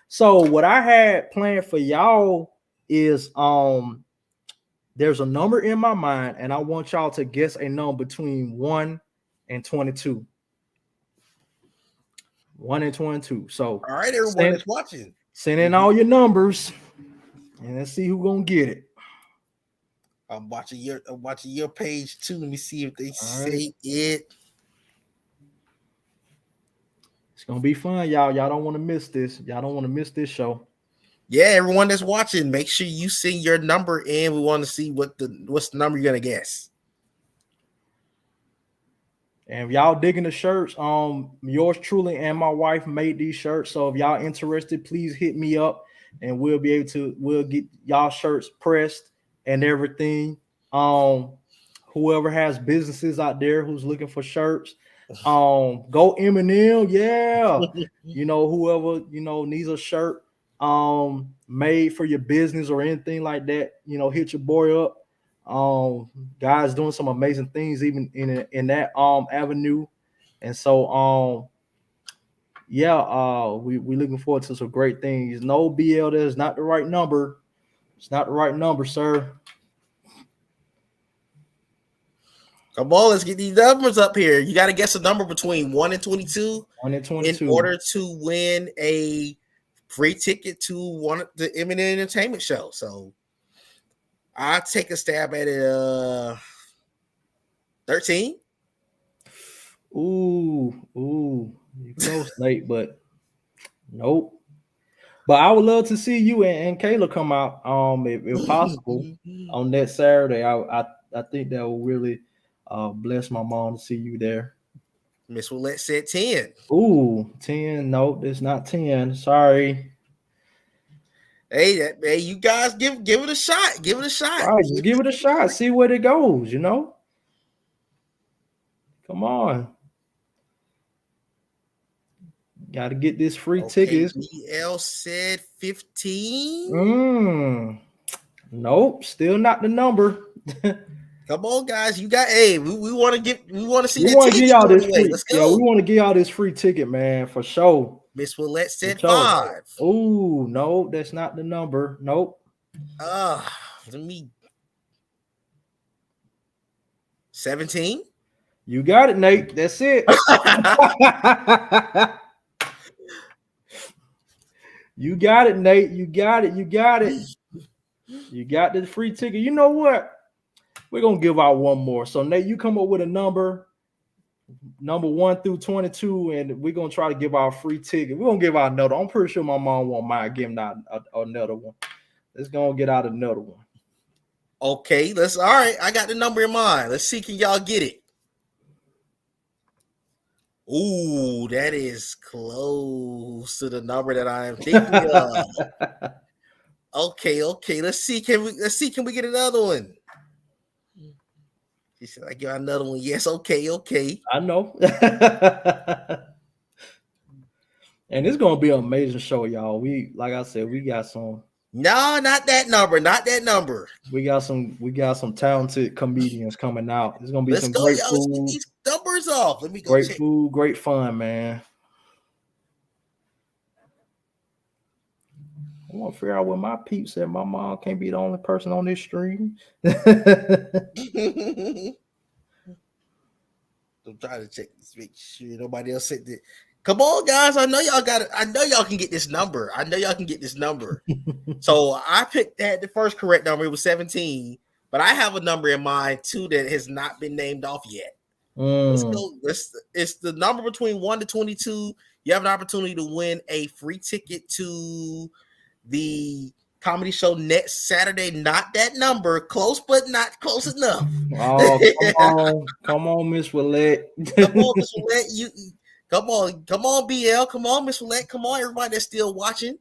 So what I had planned for y'all is there's a number in my mind, and I want y'all to guess a number between 1 and 22. 1 and 22. So all right, everyone that's watching, send in all your numbers, and let's see who's gonna get it. I'm watching your page too. Let me see if they say it. It's gonna be fun, y'all. Y'all don't want to miss this. Y'all don't want to miss this show. Yeah, everyone that's watching, make sure you send your number in. We want to see what's the number you're gonna guess. And if y'all digging the shirts, yours truly and my wife made these shirts. So if y'all interested, please hit me up, and we'll get y'all shirts pressed and everything. Whoever has businesses out there who's looking for shirts, go Eminem, yeah. Whoever needs a shirt made for your business or anything like that, hit your boy up. Guys doing some amazing things even in that avenue. And so we looking forward to some great things. No, BL, that is not the right number. It's not the right number, sir. Come on, let's get these numbers up here. You got to guess a number between 1 and 22. 1 and 22 in order to win a free ticket to the Eminem Entertainment Show. So I'll take a stab at it. 13. Ooh, you close, Nate, but nope. But I would love to see you and Kayla come out, if possible, on that Saturday. I think that will really bless my mom to see you there. Miss Willette said 10. Ooh, 10. Nope, it's not 10. Sorry. Hey, you guys give it a shot. Give it a shot. All right, just give it a shot. See where it goes, Come on. Got to get this free tickets. BL said 15. Nope, still not the number. Come on, guys. You got we want to see we want to give y'all this free. Let's go. Yeah, we want to give y'all this free ticket, man, for sure. Miss Willette said 5. Oh, no, that's not the number. Nope. Let me 17. You got it, Nate. That's it. You got it, Nate. You got it. You got the free ticket. You know what? We're gonna give out one more. So Nate, you come up with a number 1 through 22, and we're gonna try to give our free ticket. We're gonna give out another. I'm pretty sure my mom won't mind giving out another one. Let's go and get out another one. Okay, all right. I got the number in mind. Let's see, can y'all get it? Ooh, that is close to the number that I am thinking of. Okay. Let's see. Can we get another one? She said, I give another one. Yes, okay. I know. And it's gonna be an amazing show, y'all. Like I said, we got some. No, not that number. We got some talented comedians coming out. It's gonna be some great food. Let's get these numbers off. Let me go. Great food, great fun, man. I want to figure out where my peeps at. My mom can't be the only person on this stream. I'm trying to check this, make sure nobody else said that. Come on, guys. I know y'all got it. I know y'all can get this number. So I picked the first correct number. It was 17, but I have a number in mind too that has not been named off yet. Let's go. It's the number between 1 to 22. You have an opportunity to win a free ticket to the comedy show next Saturday. Not that number. Close, but not close enough. Oh, come on, Miss Willette. Come on, Miss Willette. Come on, BL. Come on, Miss Willette. Come on, everybody that's still watching.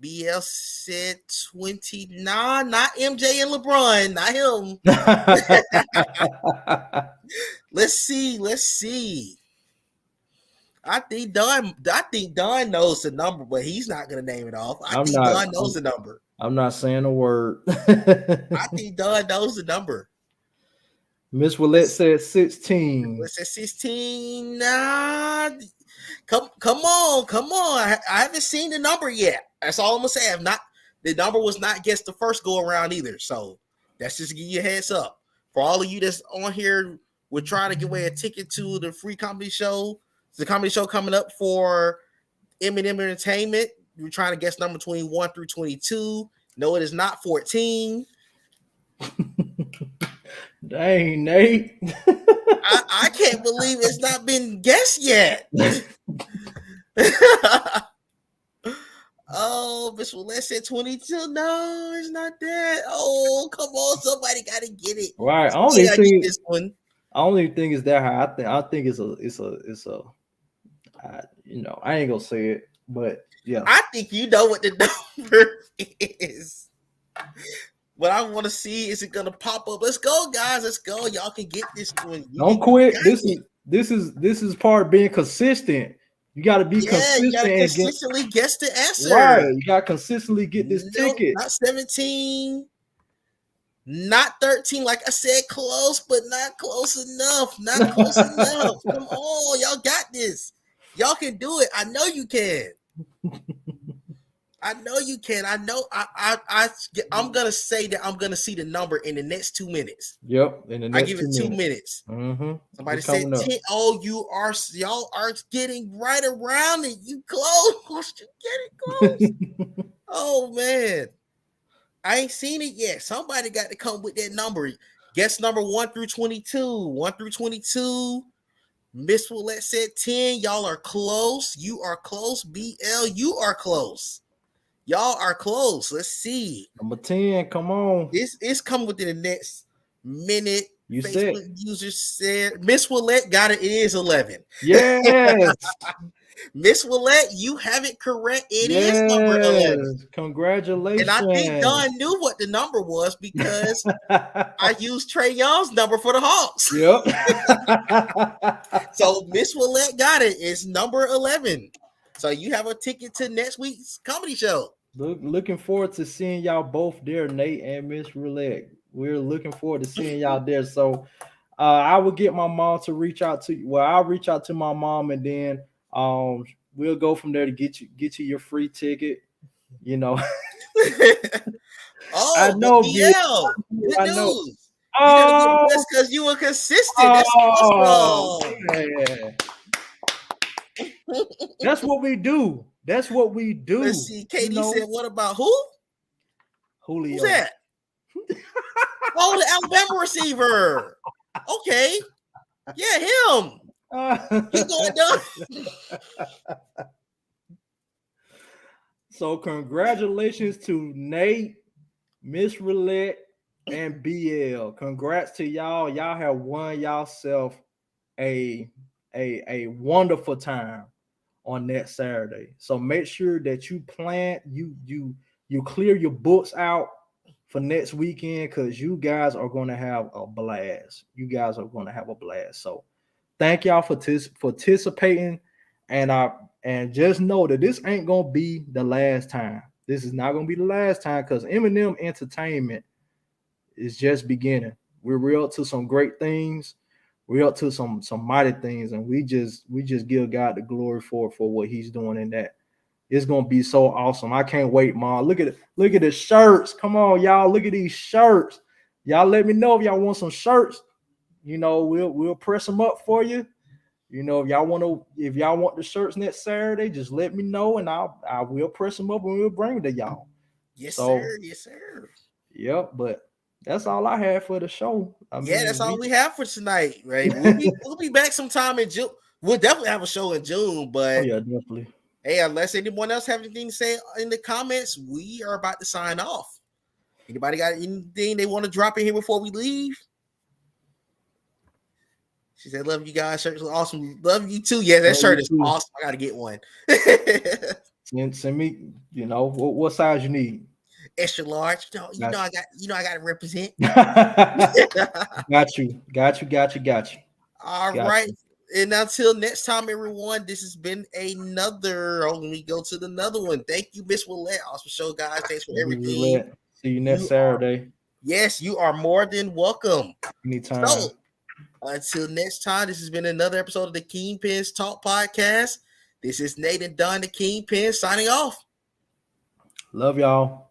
BL said 29. Not MJ and LeBron. Not him. Let's see. I think Don knows the number, but he's not gonna name it off. Don knows the number. I'm not saying a word. I think Don knows the number. Miss Willette said 16. Let's say 16. Nah, come on. I haven't seen the number yet. That's all I'm gonna say. The number was not guessed the first go around either. So that's just to give you a heads up. For all of you that's on here, we're trying to give away a ticket to the free comedy show. The comedy show coming up for M&M Entertainment. We're trying to guess number 21 through 22. No, it is not 14. Dang, Nate. I can't believe it's not been guessed yet. Oh, Miss Willette said 22. No, it's not that. Oh, come on. Somebody got to get it. Right. Only thing this one. Only thing is that I think it's a you know, I ain't gonna say it, but yeah. I think you know what the number is. What I want to see is it gonna pop up. Let's go, guys. Let's go. Y'all can get this one. Don't quit. This is part of being consistent. You got to be consistent. You got to consistently guess the answer. Right. You got to consistently get this ticket. Not 17. Not 13. Like I said, close, but not close enough. Not close enough. Come on, y'all got this. Y'all can do it. I know you can. I know you can. I know. I'm gonna say that I'm gonna see the number in the next 2 minutes. Yep. In the next I give it 2 minutes. Mm-hmm. Somebody said 10. Oh, y'all are getting right around it. You close. You getting close. Oh man. I ain't seen it yet. Somebody got to come with that number. Guess number 1 through 22. 1 through 22. Miss Willette said 10. Y'all are close. You are close. BL, you are close. Y'all are close. Let's see. Number 10. Come on. It's coming within the next minute. You Facebook said. Users said Miss Willette got it. It is 11. Yes. Miss Willette, you have it correct. It is number 11. Congratulations. And I think Don knew what the number was because I used Trey Young's number for the Hawks. Yep. So Miss Willette got it. It's number 11. So you have a ticket to next week's comedy show. Looking forward to seeing y'all both there, Nate and Miss Willette. We're looking forward to seeing y'all there. So I will get my mom to reach out to you. Well, I'll reach out to my mom and then we'll go from there to get you your free ticket. You know. Oh, I know, good I news. know. You gotta get because you were consistent. That's awesome. Yeah. That's what we do. That's what we do. Let's see. Katie said, "What about who? Julio. Who's that? Oh, the Alabama receiver. Okay, yeah, him. He going down." So congratulations to Nate, Miss Roulette, and BL. Congrats to y'all. Y'all have won yourself a wonderful time on that Saturday. So make sure that you plan, you clear your books out for next weekend because you guys are going to have a blast. You guys are going to have a blast. So thank y'all for participating. And just know that this ain't gonna be the last time. This is not gonna be the last time because M&M Entertainment is just beginning. We're up to some great things. We're up to some mighty things, and we just give God the glory for what He's doing in that. It's gonna be so awesome. I can't wait, Mom. Look at the shirts. Come on, y'all. Look at these shirts. Y'all let me know if y'all want some shirts. You know, we'll press them up for you. You know, if y'all want the shirts next Saturday, just let me know and I will press them up and we'll bring them to y'all. Yes, sir. Yes, sir. Yep, but that's all I have for the show. That's all we have for tonight, right? We'll be back sometime in June. We'll definitely have a show in June, but yeah, definitely. Hey, unless anyone else have anything to say in the comments, we are about to sign off. Anybody got anything they want to drop in here before we leave? She said, "Love you guys. Shirt's awesome. Love you too. Yeah, that shirt is awesome. I gotta get one." Send me. You know what size you need? Extra large. You know I got to represent. Got you. All right. And until next time, everyone. This has been another. Let me go to another one. Thank you, Miss Willette. Awesome show, guys. Thanks for everything. See you next Saturday. Yes, you are more than welcome. Anytime. So, Until next time, this has been another episode of the Kingpins Talk Podcast. This is Nate and Don, the Kingpin, signing off. Love y'all.